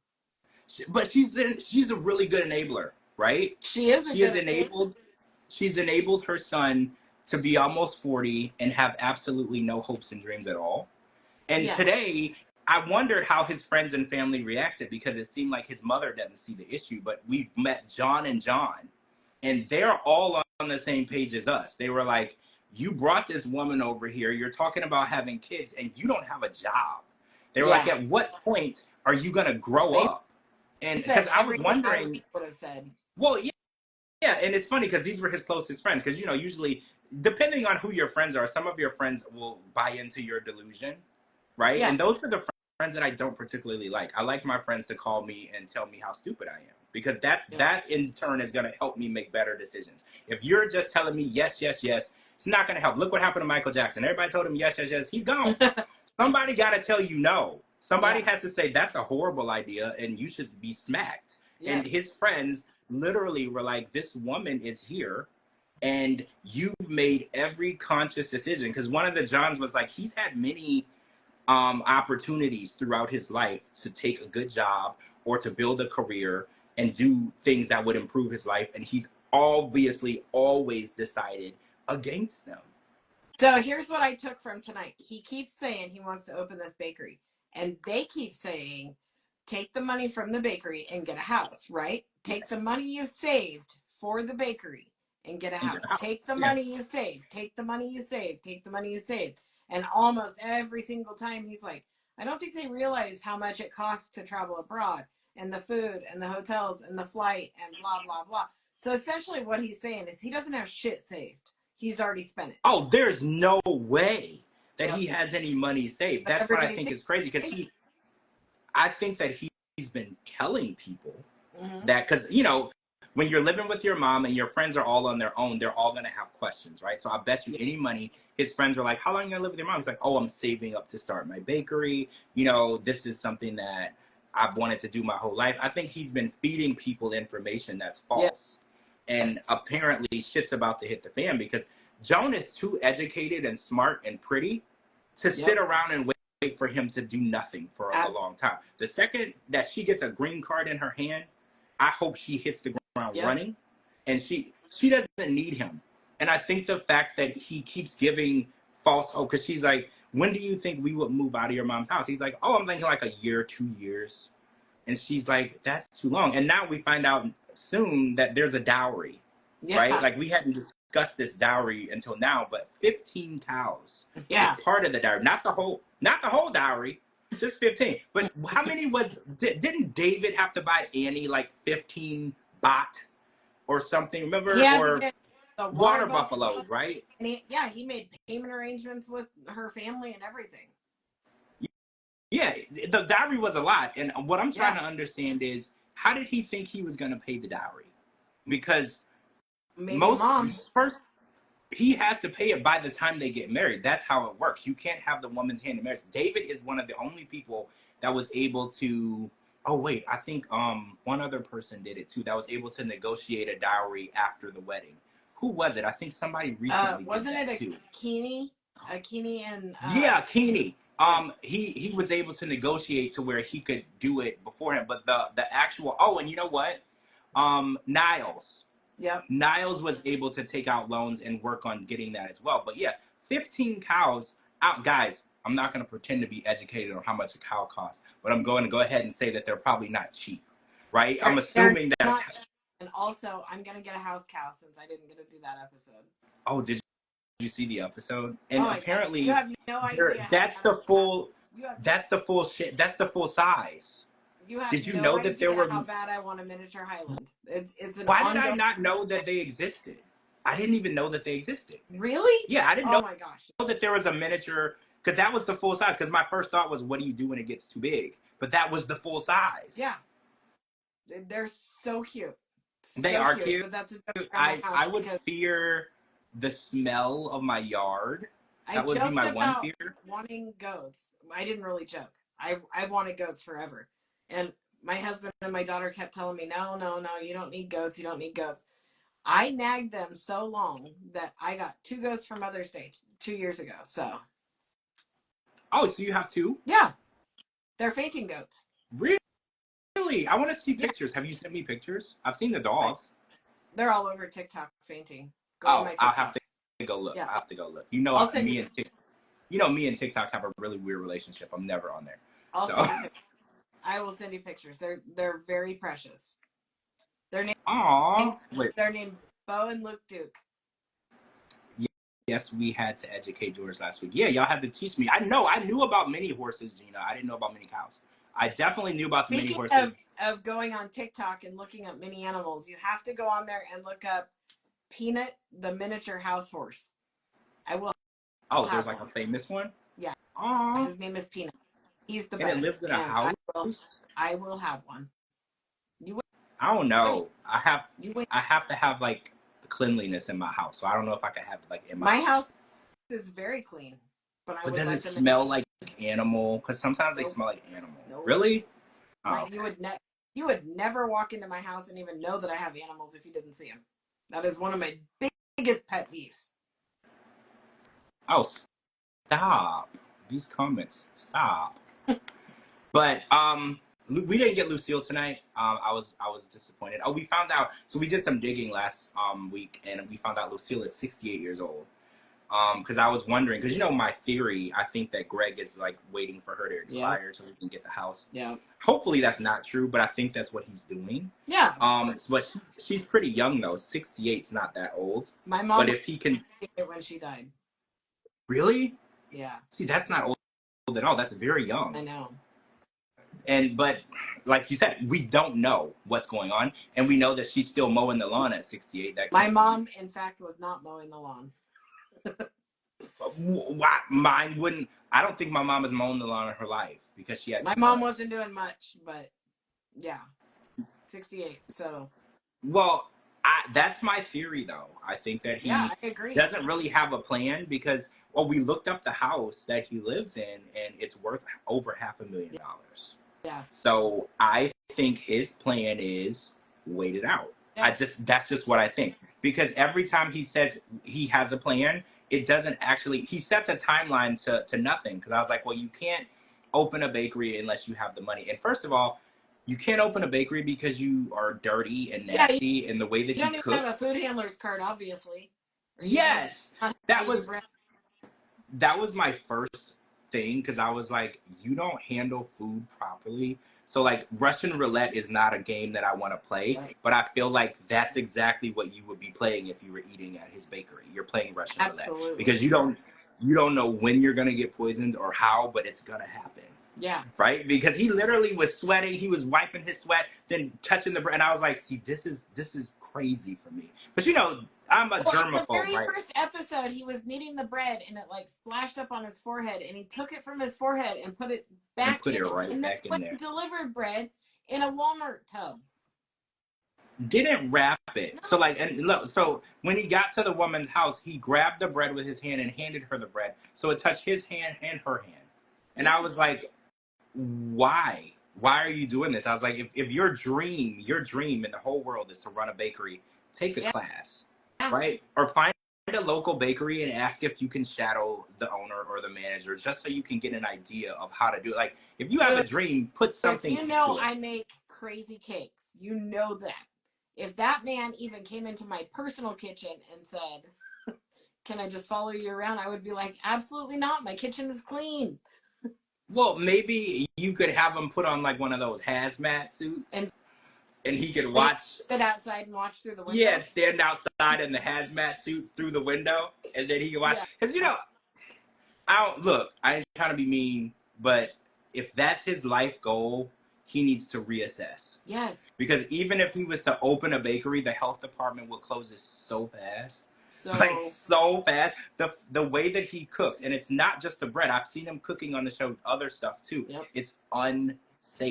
Speaker 1: But she's a really good enabler, right? She's enabled her son to be almost 40 and have absolutely no hopes and dreams at all. And today, I wondered how his friends and family reacted because it seemed like his mother didn't see the issue. But we met John and John, and they're all on the same page as us. They were like, you brought this woman over here. You're talking about having kids, and you don't have a job. They were like, at what point are you going to grow up? And because I was wondering, well, and it's funny because these were his closest friends. Because you know, usually, depending on who your friends are, some of your friends will buy into your delusion, right? And those are the friends that I don't particularly like. I like my friends to call me and tell me how stupid I am, because that in turn is going to help me make better decisions. If you're just telling me yes, yes, yes, it's not going to help. Look what happened to Michael Jackson. Everybody told him yes, yes, yes. He's gone. Somebody got to tell you no. Somebody has to say that's a horrible idea and you should be smacked. And his friends literally were like, this woman is here and you've made every conscious decision. Because one of the Johns was like, he's had many opportunities throughout his life to take a good job or to build a career and do things that would improve his life. And he's obviously always decided against them.
Speaker 2: So here's what I took from tonight. He keeps saying he wants to open this bakery. And they keep saying, take the money from the bakery and get a house, right? Take the money you saved for the bakery and get a house. Take the money you saved. Take the money you saved. Take the money you saved. And almost every single time he's like, I don't think they realize how much it costs to travel abroad and the food and the hotels and the flight and blah, blah, blah. So essentially what he's saying is he doesn't have shit saved. He's already spent it.
Speaker 1: Oh, there's no way that he has any money saved. That's what I think is crazy, because I think that he's been telling people that, because, you know, when you're living with your mom and your friends are all on their own, they're all going to have questions, right? So I bet you any money, his friends were like, how long are you going to live with your mom? He's like, oh, I'm saving up to start my bakery. You know, this is something that I've wanted to do my whole life. I think he's been feeding people information that's false. And apparently shit's about to hit the fan, because Joan is too educated and smart and pretty to sit around and wait for him to do nothing for a long time. The second that she gets a green card in her hand, I hope she hits the ground running, and she doesn't need him. And I think the fact that he keeps giving false hope, because she's like, when do you think we would move out of your mom's house? He's like, oh, I'm thinking like a year, 2 years. And she's like, that's too long. And now we find out soon that there's a dowry, right? Like, we hadn't discussed this dowry until now, but 15 cows is part of the dowry. Not the whole dowry, just 15. But how many didn't David have to buy Annie like 15 baht or something? Remember? Or
Speaker 2: the
Speaker 1: water buffaloes, right?
Speaker 2: And he made payment arrangements with her family and everything.
Speaker 1: Yeah, the dowry was a lot. And what I'm trying to understand is, how did he think he was going to pay the dowry? Because first, he has to pay it by the time they get married. That's how it works. You can't have the woman's hand in marriage. David is one of the only people that was able to, oh wait, I think one other person did it too, that was able to negotiate a dowry after the wedding. Who was it? I think somebody recently
Speaker 2: wasn't
Speaker 1: did that
Speaker 2: it
Speaker 1: too.
Speaker 2: Keeney and
Speaker 1: Keeney. He was able to negotiate to where he could do it beforehand. But the actual, and you know what? Niles. Niles was able to take out loans and work on getting that as well. But 15 cows out, guys. I'm not going to pretend to be educated on how much a cow costs, but I'm going to go ahead and say that they're probably not cheap, right? I'm assuming that.
Speaker 2: And also, I'm going to get a house cow since I didn't get to do that episode.
Speaker 1: Oh, did you see the episode? And apparently,
Speaker 2: you have no idea.
Speaker 1: That's the full size. Did you know that there were?
Speaker 2: How bad I want a miniature Highland. It's an.
Speaker 1: Why did I not know that they existed? I didn't even know that they existed.
Speaker 2: Really?
Speaker 1: Yeah, I didn't know.
Speaker 2: Oh my gosh.
Speaker 1: That there was a miniature, because that was the full size. Because my first thought was, what do you do when it gets too big? But that was the full size.
Speaker 2: Yeah, they're so cute.
Speaker 1: They are cute.
Speaker 2: But that's
Speaker 1: I would fear the smell of my yard. That would be my one fear.
Speaker 2: Wanting goats. I didn't really joke. I wanted goats forever. And my husband and my daughter kept telling me, no, you don't need goats. You don't need goats. I nagged them so long that I got 2 goats for Mother's Day 2 years ago. So.
Speaker 1: Oh, so you have 2?
Speaker 2: Yeah. They're fainting goats.
Speaker 1: Really? I want to see pictures. Have you sent me pictures? I've seen the dogs.
Speaker 2: They're all over TikTok fainting.
Speaker 1: I'll have to go look. Yeah. I have to go look. You know, me and TikTok have a really weird relationship. I'm never on there.
Speaker 2: I will send you pictures. They're very precious. They're named Bo and Luke Duke.
Speaker 1: Yes, we had to educate George last week. Yeah, y'all had to teach me. I knew about mini horses, Gina. I didn't know about mini cows. I definitely knew about the mini horses.
Speaker 2: Of going on TikTok and looking up mini animals, you have to go on there and look up Peanut, the miniature house horse. I will.
Speaker 1: Oh, there's like a famous one?
Speaker 2: Yeah.
Speaker 1: Aww.
Speaker 2: His name is Peanut. He's the
Speaker 1: And it
Speaker 2: best.
Speaker 1: lives in a
Speaker 2: And
Speaker 1: house?
Speaker 2: I will have one. You
Speaker 1: I don't know.
Speaker 2: wait. You wait.
Speaker 1: I have to have like cleanliness in my house. So I don't know if I can have it like in
Speaker 2: My house is very clean, but I
Speaker 1: But
Speaker 2: would
Speaker 1: does
Speaker 2: like
Speaker 1: it
Speaker 2: them.
Speaker 1: smell like animal? Because sometimes they
Speaker 2: Nope.
Speaker 1: smell like animal.
Speaker 2: Nope.
Speaker 1: Really? Oh, okay.
Speaker 2: You would never walk into my house and even know that I have animals if you didn't see them. That is one of my biggest pet peeves.
Speaker 1: Oh, stop. These comments. Stop. But we didn't get Lucille tonight. I was disappointed. Oh, we found out. So we did some digging last week, and we found out Lucille is 68 years old. Because I was wondering, because my theory, I think that Greg is like waiting for her to expire so we can get the house.
Speaker 2: Yeah.
Speaker 1: Hopefully that's not true, but I think that's what he's doing.
Speaker 2: Yeah.
Speaker 1: But she's pretty young though. 68's not that old.
Speaker 2: My mom.
Speaker 1: But if he can,
Speaker 2: when she died.
Speaker 1: really?
Speaker 2: Yeah.
Speaker 1: See, that's not old at all. That's very young.
Speaker 2: I know.
Speaker 1: But like you said, we don't know what's going on, and we know that she's still mowing the lawn at 68.
Speaker 2: My mom, in fact, was not mowing the lawn.
Speaker 1: Mine wouldn't. I don't think my mom has mown the lawn in her life because she had.
Speaker 2: My mom wasn't doing much, but yeah, 68. So.
Speaker 1: Well, that's my theory, though. I think that he
Speaker 2: I agree.
Speaker 1: doesn't really have a plan because, well, we looked up the house that he lives in, and it's worth over $500,000.
Speaker 2: Yeah.
Speaker 1: So I think his plan is wait it out. Yeah. That's just what I think. Because every time he says he has a plan, it doesn't actually, he sets a timeline to nothing. Because I was like, well, you can't open a bakery unless you have the money. And first of all, you can't open a bakery because you are dirty and nasty, and the way that
Speaker 2: you don't
Speaker 1: he
Speaker 2: even
Speaker 1: cooks.
Speaker 2: have a food handler's card, obviously.
Speaker 1: Yes, that was my first thing, because I was like, you don't handle food properly. So like Russian roulette is not a game that I want to play, but I feel like that's exactly what you would be playing if you were eating at his bakery. You're playing Russian roulette because you don't know when you're gonna get poisoned or how, but it's gonna happen.
Speaker 2: Yeah.
Speaker 1: Right? Because he literally was sweating. He was wiping his sweat, then touching the bread. And I was like, see, this is crazy for me. But I'm a germaphobe, right?
Speaker 2: The very first episode, he was kneading the bread, and it like splashed up on his forehead, and he took it from his forehead and put it back in.
Speaker 1: And back in there.
Speaker 2: Delivered bread in a Walmart tub.
Speaker 1: Didn't wrap it. No. So when he got to the woman's house, he grabbed the bread with his hand and handed her the bread. So it touched his hand and her hand. And I was like, why are you doing this? I was like, if your dream in the whole world is to run a bakery, take a class, right? Or find a local bakery and ask if you can shadow the owner or the manager, just so you can get an idea of how to do it. Like, if you have a dream, put something into it.
Speaker 2: I make crazy cakes. You know that. If that man even came into my personal kitchen and said, can I just follow you around? I would be like, absolutely not. My kitchen is clean.
Speaker 1: Well, maybe you could have him put on like one of those hazmat suits, and he could
Speaker 2: stand outside and watch through the window.
Speaker 1: Yeah, stand outside in the hazmat suit through the window, and then he can watch. Because I ain't trying to be mean, but if that's his life goal, he needs to reassess.
Speaker 2: Yes.
Speaker 1: Because even if he was to open a bakery, the health department would close it so fast. So fast. The way that he cooks, and it's not just the bread. I've seen him cooking on the show other stuff too. Yep. It's unsafe.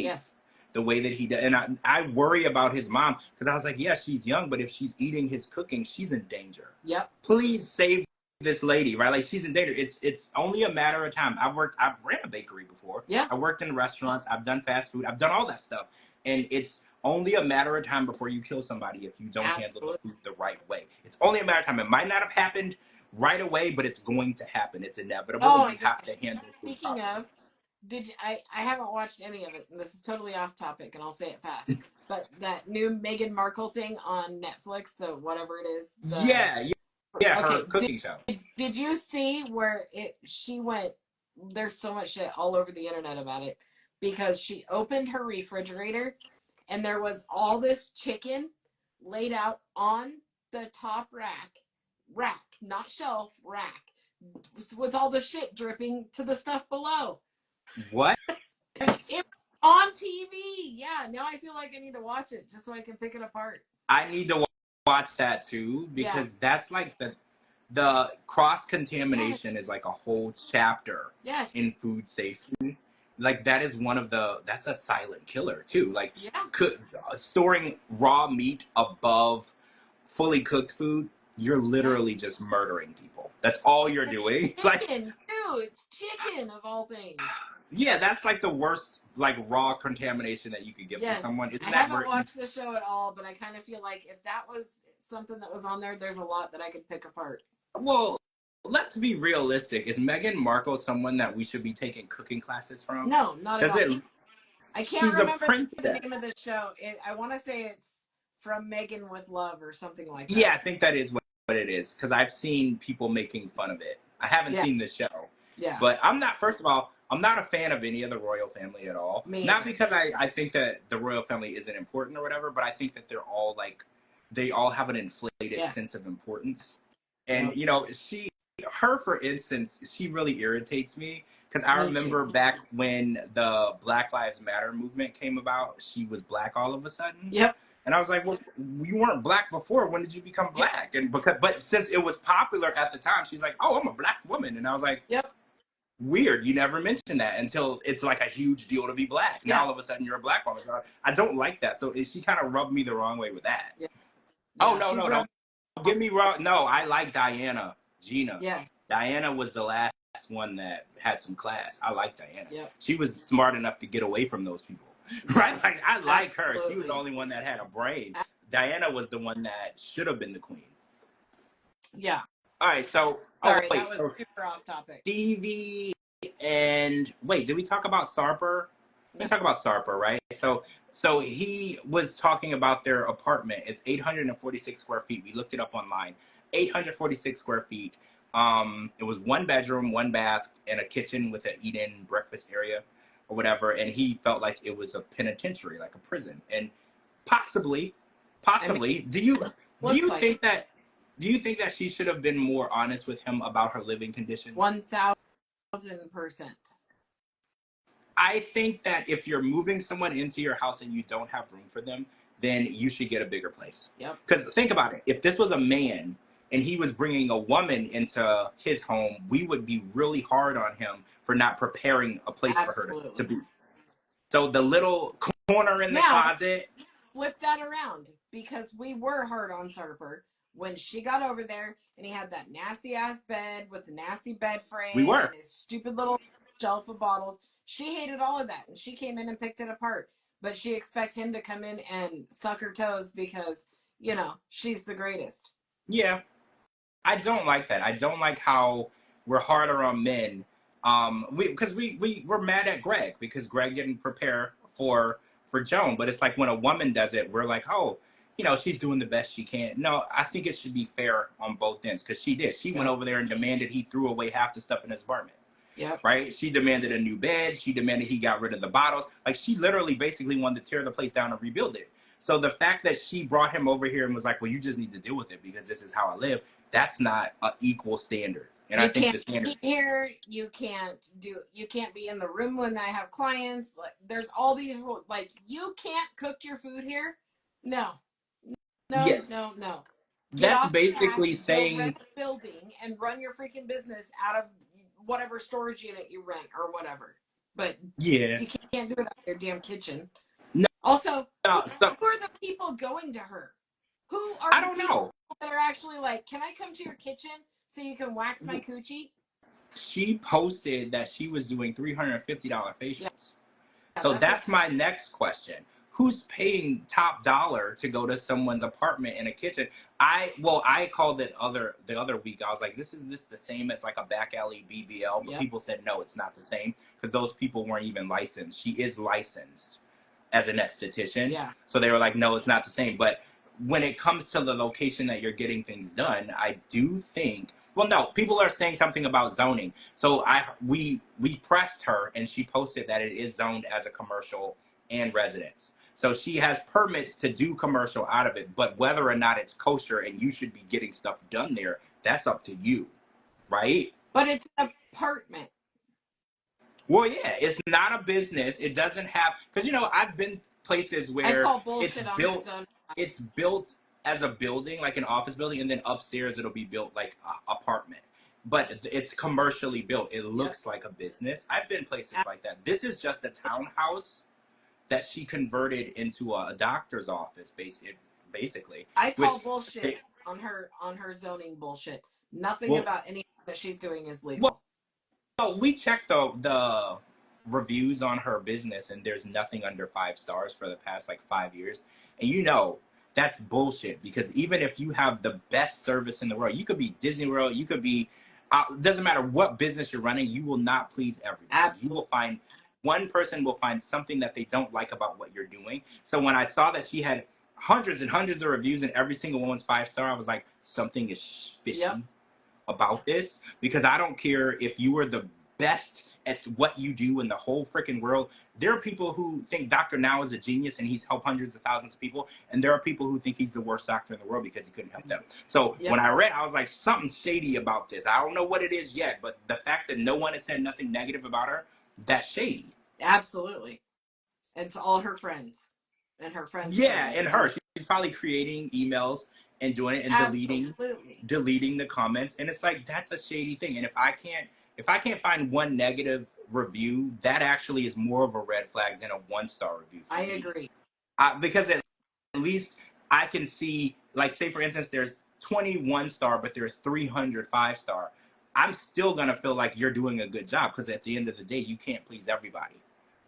Speaker 1: Yes. The way that he does. And I worry about his mom, because I was like, yeah, she's young, but if she's eating his cooking, she's in danger. Yep. Please save this lady, right? Like, she's in danger. It's only a matter of time. I've ran a bakery before. Yeah. I worked in restaurants. I've done fast food. I've done all that stuff. And it's only a matter of time before you kill somebody if you don't handle the food the right way. It's only a matter of time. It might not have happened right away, but it's going to happen. It's inevitable.
Speaker 2: Oh,
Speaker 1: you have to handle food
Speaker 2: Speaking of, I haven't watched any of it, and this is totally off topic, and I'll say it fast. But that new Meghan Markle thing on Netflix, the whatever it is. Her cooking show. Did you see where she went? There's so much shit all over the internet about it, because she opened her refrigerator and there was all this chicken laid out on the top rack, not shelf, rack, with all the shit dripping to the stuff below. What? It on TV. Yeah, now I feel like I need to watch it just so I can pick it apart. I need to watch that too, because that's like the cross-contamination is like a whole chapter in food safety.
Speaker 1: Like that is that's a silent killer too. Like
Speaker 2: Yeah.
Speaker 1: storing raw meat above fully cooked food, you're literally just murdering people. That's all you're doing. Like,
Speaker 2: Chicken, too. It's chicken of all things.
Speaker 1: yeah, that's like the worst, like raw contamination that you could give to
Speaker 2: Yes.
Speaker 1: someone. Isn't
Speaker 2: I
Speaker 1: that
Speaker 2: haven't watched the show at all, but I kind of feel like if that was something that was on there, there's a lot that I could pick apart.
Speaker 1: Well, let's be realistic. Is Meghan Markle someone that we should be taking cooking classes from?
Speaker 2: No, not at all. I can't
Speaker 1: She's a
Speaker 2: remember the
Speaker 1: princess.
Speaker 2: name of the show. I want to say it's From Megan with Love or something like that.
Speaker 1: Yeah, I think that is what it is, because I've seen people making fun of it. I haven't seen the show.
Speaker 2: Yeah.
Speaker 1: But I'm not, first of all, I'm not a fan of any of the royal family at all. Not because I think that the royal family isn't important or whatever, but I think that they're all like, they all have an inflated sense of importance. And, you know, her, for instance, she really irritates me. Because I remember back when the Black Lives Matter movement came about, she was black all of a sudden.
Speaker 2: Yep.
Speaker 1: And I was like, well, you weren't black before. When did you become black? And but since it was popular at the time, she's like, oh, I'm a black woman. And I was like,
Speaker 2: yep.
Speaker 1: Weird. You never mentioned that until it's like a huge deal to be black. Now all of a sudden you're a black woman. So I don't like that. So she kind of rubbed me the wrong way with that. Yeah. Oh, no, don't get me wrong. No, I like Diana, Gina. Yeah. Diana was the last one that had some class. I like Diana. Yeah. She was smart enough to get away from those people. Right? Like, I like her. She was the only one that had a brain. Diana was the one that should have been the queen. Yeah. All right, so
Speaker 2: sorry, that was super off topic.
Speaker 1: Stevie and wait, did we talk about Sarper? We talk about Sarper, right? So he was talking about their apartment. It's 846 square feet. We looked it up online. 846 square feet. It was 1 bedroom, 1 bath, and a kitchen with an eat-in breakfast area or whatever. And he felt like it was a penitentiary, like a prison. And possibly, I mean, do you think that? Do you think that she should have been more honest with him about her living conditions?
Speaker 2: 1,000%.
Speaker 1: I think that if you're moving someone into your house and you don't have room for them, then you should get a bigger place. Yep. Because think about it. If this was a man and he was bringing a woman into his home, we would be really hard on him for not preparing a place for her to be. So the little corner in the closet.
Speaker 2: Flip that around, because we were hard on Sarper when she got over there and he had that nasty ass bed with the nasty bed frame.
Speaker 1: We were.
Speaker 2: And his stupid little shelf of bottles. She hated all of that and she came in and picked it apart. But she expects him to come in and suck her toes because, you know, she's the greatest.
Speaker 1: Yeah. I don't like that. I don't like how we're harder on men. Because we're mad at Greg because Greg didn't prepare for Joan. But it's like when a woman does it, we're like, oh, you know, she's doing the best she can. No, I think it should be fair on both ends because she did. She went over there and demanded he threw away half the stuff in his apartment. Yeah. Right? She demanded a new bed. She demanded he got rid of the bottles. Like, she literally basically wanted to tear the place down and rebuild it. So the fact that she brought him over here and was like, well, you just need to deal with it because this is how I live, that's not an equal standard. And I think the standard
Speaker 2: eat here, you can't be in the room when I have clients. Like, there's all these rules. Like, you can't cook your food here. No. No.
Speaker 1: That's basically saying
Speaker 2: rent a building and run your freaking business out of whatever storage unit you rent or whatever. But you can't do it out of your damn kitchen.
Speaker 1: No.
Speaker 2: Also, who are the people going to her? Who are
Speaker 1: I don't know
Speaker 2: that are actually like, can I come to your kitchen so you can wax my coochie?
Speaker 1: She posted that she was doing $350 facials. Yeah. So that's my next question. Who's paying top dollar to go to someone's apartment in a kitchen? I called it the other week. I was like, this the same as like a back alley BBL? But people said, no, it's not the same because those people weren't even licensed. She is licensed as an esthetician. Yeah. So they were like, no, it's not the same. But when it comes to the location that you're getting things done, I do think, well, no, people are saying something about zoning. So we pressed her and she posted that it is zoned as a commercial and residence. So she has permits to do commercial out of it, but whether or not it's kosher and you should be getting stuff done there, that's up to you, right?
Speaker 2: But it's an apartment.
Speaker 1: Well, yeah, it's not a business. It doesn't have, because, you know, I've been places where it's built as a building, like an office building, and then upstairs it'll be built like an apartment. but it's commercially built. It looks like a business. I've been places like that. This is just a townhouse that she converted into a doctor's office, basically.
Speaker 2: I
Speaker 1: Which
Speaker 2: call bullshit on her zoning bullshit. Nothing
Speaker 1: well,
Speaker 2: about anything that she's doing is
Speaker 1: well,
Speaker 2: legal.
Speaker 1: we checked the reviews on her business, and there's nothing under 5 stars for the past like 5 years. And that's bullshit, because even if you have the best service in the world, you could be Disney World, you could be doesn't matter what business you're running, you will not please everybody.
Speaker 2: Absolutely.
Speaker 1: You will find one person will find something that they don't like about what you're doing. So when I saw that she had hundreds and hundreds of reviews and every single one was 5 star, I was like, something is fishy about this, because I don't care if you were the best at what you do in the whole freaking world. There are people who think Dr. Now is a genius and he's helped hundreds of thousands of people, and there are people who think he's the worst doctor in the world because he couldn't help them. So when I read, I was like, something's shady about this. I don't know what it is yet, but the fact that no one has said nothing negative about her, that's shady.
Speaker 2: Absolutely. And to all her friends and her friends.
Speaker 1: Yeah,
Speaker 2: friends.
Speaker 1: and her. She's probably creating emails and doing it and deleting the comments, and it's like, that's a shady thing. And if I can't find one negative review, that actually is more of a red flag than a 1-star review.
Speaker 2: I agree.
Speaker 1: Because at least I can see, like, say for instance, there's 21 star, but there's 300 5-star. I'm still gonna feel like you're doing a good job, because at the end of the day, you can't please everybody.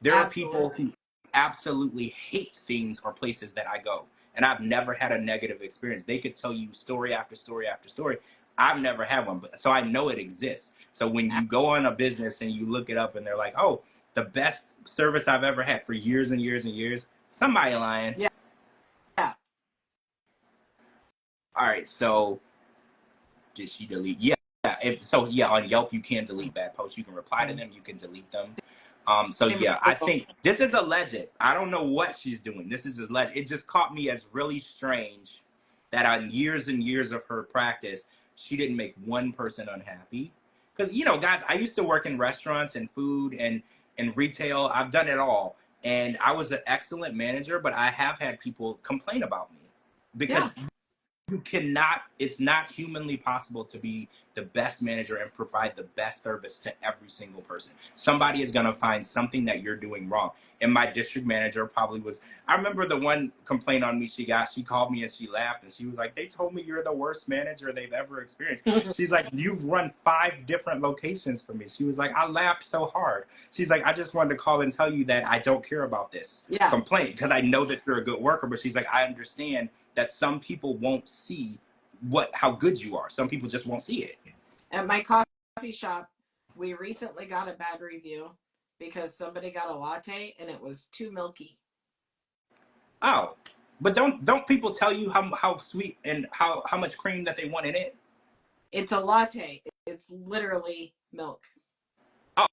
Speaker 1: There are people who absolutely hate things or places that I go, and I've never had a negative experience. They could tell you story after story after story. I've never had one, so I know it exists. So when you go on a business and you look it up and they're like, oh, the best service I've ever had for years and years and years, somebody lying.
Speaker 2: Yeah.
Speaker 1: All right, so did she delete? Yeah. On Yelp you can delete bad posts. You can reply to them. You can delete them. So yeah, I think this is alleged. I don't know what she's doing. This is alleged. It just caught me as really strange that on years and years of her practice, she didn't make one person unhappy. Because, guys, I used to work in restaurants and food and retail. I've done it all. And I was an excellent manager, but I have had people complain about me. Because you cannot, it's not humanly possible to be the best manager and provide the best service to every single person. Somebody is going to find something that you're doing wrong. And my district manager probably was, I remember the one complaint on me she called me and she laughed and she was like, they told me you're the worst manager they've ever experienced. She's like, you've run 5 different locations for me. She was like, I laughed so hard. She's like, I just wanted to call and tell you that I don't care about this complaint, because I know that you're a good worker. But she's like, I understand that some people won't see how good you are. Some people just won't see it.
Speaker 2: At my coffee shop, we recently got a bad review because somebody got a latte and it was too milky.
Speaker 1: Oh, but don't people tell you how sweet and how much cream that they want in it?
Speaker 2: It's a latte. It's literally milk.
Speaker 1: Oh,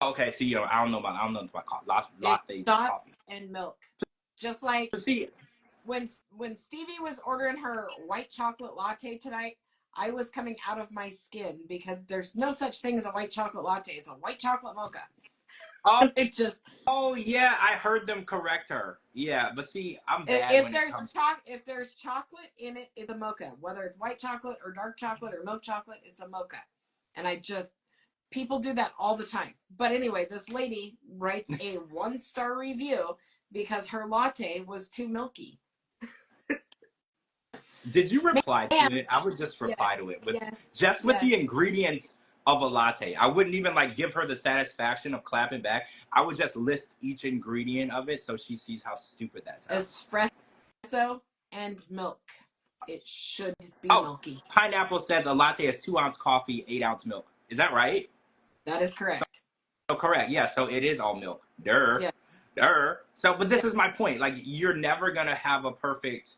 Speaker 1: okay. So I don't know about lattes.
Speaker 2: Dots and milk. Just like when Stevie was ordering her white chocolate latte tonight, I was coming out of my skin because there's no such thing as a white chocolate latte. It's a white chocolate mocha.
Speaker 1: Oh, Oh yeah, I heard them correct her. Yeah, but see, I'm bad
Speaker 2: if there's chocolate in it, it's a mocha. Whether it's white chocolate or dark chocolate or milk chocolate, it's a mocha. And people do that all the time. But anyway, this lady writes a 1-star review because her latte was too milky.
Speaker 1: Did you reply to it? I would just reply to it with the ingredients of a latte. I wouldn't even give her the satisfaction of clapping back. I would just list each ingredient of it so she sees how stupid that sounds.
Speaker 2: Espresso and milk. It should be milky.
Speaker 1: Pineapple says a latte is 2-ounce coffee, 8-ounce milk. Is that right?
Speaker 2: That is correct.
Speaker 1: So correct. Yeah, so it is all milk. Duh. Yeah. Duh. So, but this is my point. You're never going to have a perfect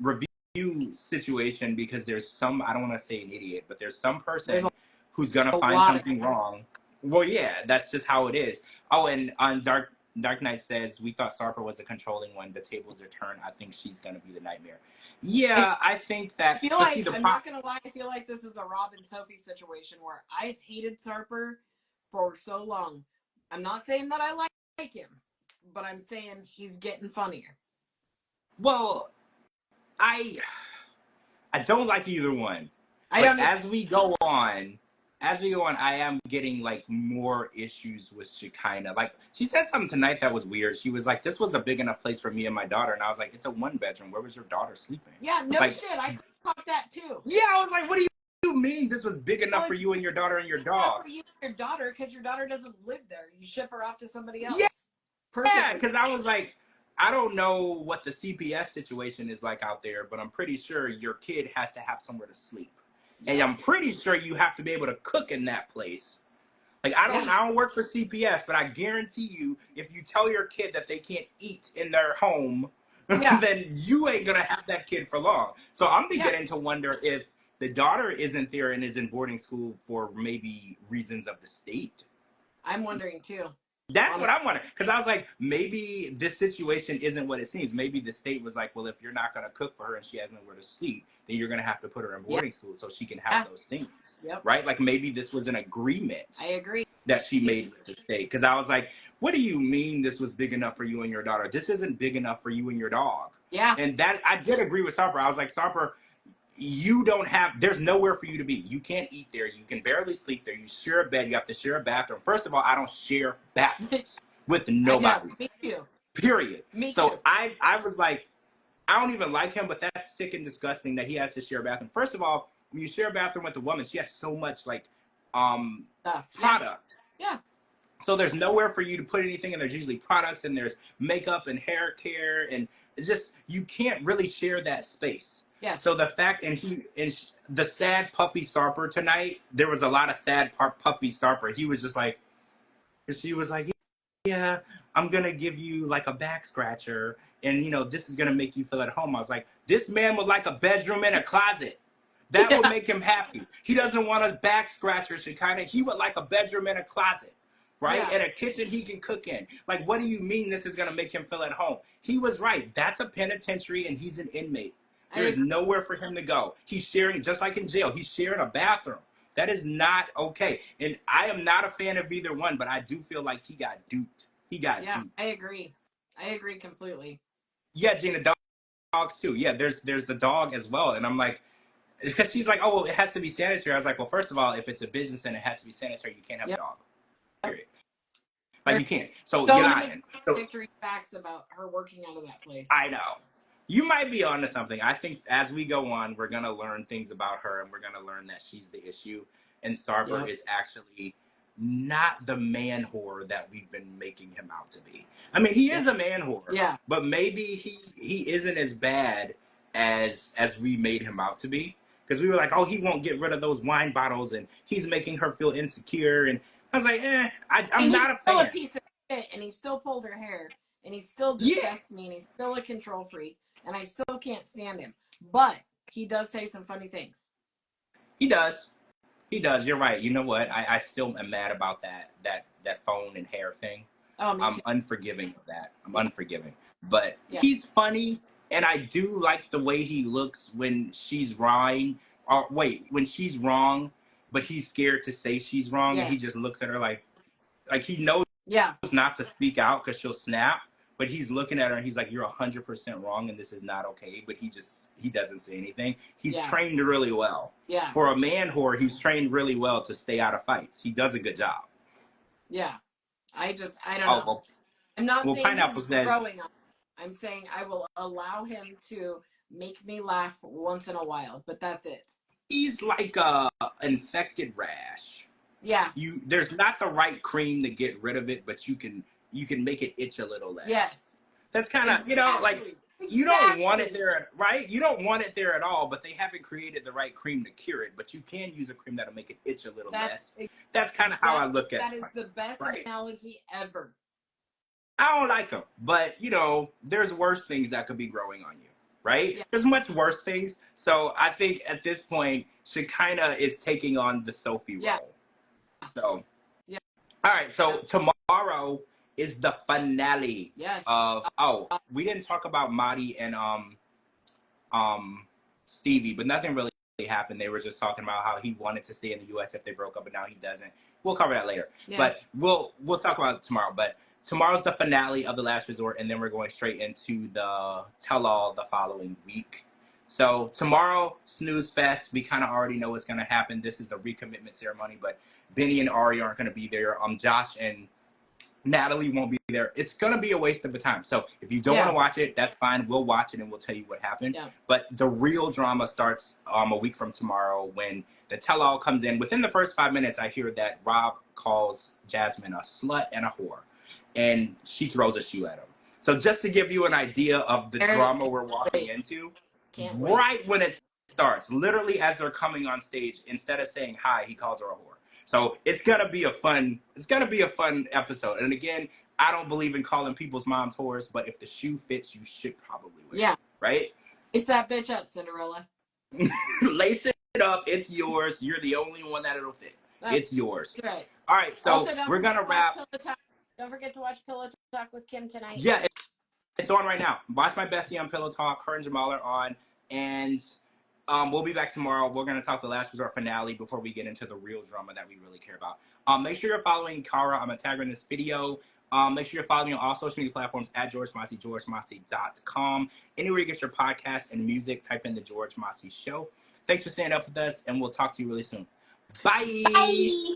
Speaker 1: review situation because there's some, I don't want to say an idiot, but there's some person who's going to find something wrong. Well, yeah, that's just how it is. Oh, and on Dark Knight says, we thought Sarper was a controlling one. The tables are turned. I think she's going to be the nightmare. Yeah, I think that.
Speaker 2: I'm not going to lie. I feel like this is a Rob and Sophie situation where I've hated Sarper for so long. I'm not saying that I like him, but I'm saying he's getting funnier.
Speaker 1: Well, I don't like either one. But as we go on, I am getting like more issues with Shekinah. Like she said something tonight that was weird. She was like, "This was a big enough place for me and my daughter," and I was like, "It's a 1-bedroom. Where was your daughter sleeping?"
Speaker 2: Yeah, no
Speaker 1: like,
Speaker 2: shit. I caught that too.
Speaker 1: Yeah, I was like, "What do you mean this was big enough for you and your daughter and your dog?"
Speaker 2: For you and your daughter, because your daughter doesn't live there. You ship her off to somebody else.
Speaker 1: Yeah, perfectly. Because I was like, I don't know what the CPS situation is like out there, but I'm pretty sure your kid has to have somewhere to sleep. And I'm pretty sure you have to be able to cook in that place. Like I don't work for CPS, but I guarantee you, if you tell your kid that they can't eat in their home, then you ain't gonna have that kid for long. So I'm beginning to wonder if the daughter isn't there and is in boarding school for maybe reasons of the state.
Speaker 2: I'm wondering too.
Speaker 1: That's what I'm wondering. Because I was like, maybe this situation isn't what it seems. Maybe the state was like, well, if you're not going to cook for her and she has nowhere to sleep, then you're going to have to put her in boarding school so she can have those things. Right? Like maybe this was an agreement.
Speaker 2: I agree.
Speaker 1: That she made with the state. Because I was like, what do you mean this was big enough for you and your daughter? This isn't big enough for you and your dog.
Speaker 2: Yeah.
Speaker 1: And that I did agree with Sarper. I was like, Sarper, you don't have, there's nowhere for you to be. You can't eat there. You can barely sleep there. You share a bed. You have to share a bathroom. First of all, I don't share bathrooms with nobody.
Speaker 2: Me too.
Speaker 1: Period.
Speaker 2: Me
Speaker 1: so
Speaker 2: too.
Speaker 1: I was like, I don't even like him, but that's sick and disgusting that he has to share a bathroom. First of all, when you share a bathroom with a woman, she has so much like product.
Speaker 2: Yeah.
Speaker 1: So there's nowhere for you to put anything, and there's usually products, and there's makeup and hair care, and it's just you can't really share that space.
Speaker 2: Yes.
Speaker 1: So the fact, the sad puppy Sarper tonight, there was a lot of sad puppy Sarper. He was just like, she was like, yeah, I'm gonna give you like a back scratcher, and this is gonna make you feel at home. I was like, this man would like a bedroom and a closet. That would make him happy. He doesn't want a back scratcher, Shekinah. He would like a bedroom and a closet. Right? Yeah. And a kitchen he can cook in. Like, what do you mean this is going to make him feel at home? He was right. That's a penitentiary and he's an inmate. There's nowhere for him to go. He's sharing, just like in jail, he's sharing a bathroom. That is not okay. And I am not a fan of either one, but I do feel like he got duped. He got duped.
Speaker 2: I agree. I agree completely.
Speaker 1: Yeah, Gina, dogs too. Yeah, there's the dog as well. And I'm like, because she's like, oh, well, it has to be sanitary. I was like, well, first of all, if it's a business and it has to be sanitary, you can't have a dog. Period. Like you can't. So you're not in. So,
Speaker 2: victory facts about her working out of that place.
Speaker 1: I know. You might be onto something. I think as we go on, we're gonna learn things about her, and we're gonna learn that she's the issue, and Sarper is actually not the man whore that we've been making him out to be. I mean, he is a man whore.
Speaker 2: Yeah.
Speaker 1: But maybe he isn't as bad as we made him out to be. Because we were like, oh, he won't get rid of those wine bottles, and he's making her feel insecure, and I was like, I'm not a fan. He's
Speaker 2: still a piece of shit, and he still pulled her hair, and he still disgusts me, and he's still a control freak, and I still can't stand him. But he does say some funny things.
Speaker 1: He does. He does. You're right. You know what? I still am mad about that phone and hair thing.
Speaker 2: Oh,
Speaker 1: I'm unforgiving of that. I'm unforgiving. But he's funny, and I do like the way he looks when she's wrong. Or wait, when she's wrong. But he's scared to say she's wrong, and he just looks at her like he knows not to speak out because she'll snap. But he's looking at her and he's like, "You're 100% wrong, and this is not okay." But he doesn't say anything. He's trained really well.
Speaker 2: Yeah.
Speaker 1: For a man whore, he's trained really well to stay out of fights. He does a good job.
Speaker 2: Yeah. I don't know.
Speaker 1: Well,
Speaker 2: I'm not saying
Speaker 1: Pineapple
Speaker 2: he's growing up. I'm saying I will allow him to make me laugh once in a while, but that's it.
Speaker 1: He's like a infected rash.
Speaker 2: Yeah.
Speaker 1: There's not the right cream to get rid of it, but you can make it itch a little less.
Speaker 2: Yes.
Speaker 1: That's kind of, you don't want it there, right? You don't want it there at all, but they haven't created the right cream to cure it, but you can use a cream that'll make it itch a little less. That's kind of how I look at it.
Speaker 2: That is the best analogy ever.
Speaker 1: I don't like them, but there's worse things that could be growing on you. Right? Yeah. There's much worse things. So I think at this point, Shekinah is taking on the Sophie role. So, all right. So tomorrow is the finale of. Oh, we didn't talk about Marty and Stevie, but nothing really happened. They were just talking about how he wanted to stay in the U.S. if they broke up, but now he doesn't. We'll cover that later. Yeah. But we'll talk about it tomorrow. But tomorrow's the finale of The Last Resort, and then we're going straight into the tell-all the following week. So tomorrow, snooze fest. We kind of already know what's going to happen. This is the recommitment ceremony, but Benny and Ari aren't going to be there. Josh and Natalie won't be there. It's going to be a waste of the time. So if you don't want to watch it, that's fine. We'll watch it and we'll tell you what happened.
Speaker 2: Yeah.
Speaker 1: But the real drama starts a week from tomorrow when the tell-all comes in. Within the first 5 minutes, I hear that Rob calls Jasmine a slut and a whore. And she throws a shoe at him. So just to give you an idea of the drama we're walking into, right when it starts, literally as they're coming on stage, instead of saying hi, he calls her a whore. So it's gonna be a fun episode. And again, I don't believe in calling people's moms whores, but if the shoe fits, you should probably wear it.
Speaker 2: Yeah.
Speaker 1: Right?
Speaker 2: Lace that bitch up, Cinderella.
Speaker 1: Lace it up. It's yours. You're the only one that it'll fit. It's yours.
Speaker 2: That's right.
Speaker 1: All right, so
Speaker 2: also,
Speaker 1: we're gonna wrap.
Speaker 2: Don't forget to watch Pillow Talk with Kim tonight.
Speaker 1: Yeah, it's on right now. Watch my bestie on Pillow Talk. Her and Jamal are on, and we'll be back tomorrow. We're going to talk the last resort finale before we get into the real drama that we really care about. Make sure you're following Kara. I'm going to tag her in this video. Make sure you're following me on all social media platforms at George Mossey, georgemossey.com. Anywhere you get your podcast and music, type in The George Mossey Show. Thanks for staying up with us, and we'll talk to you really soon. Bye.
Speaker 2: Bye.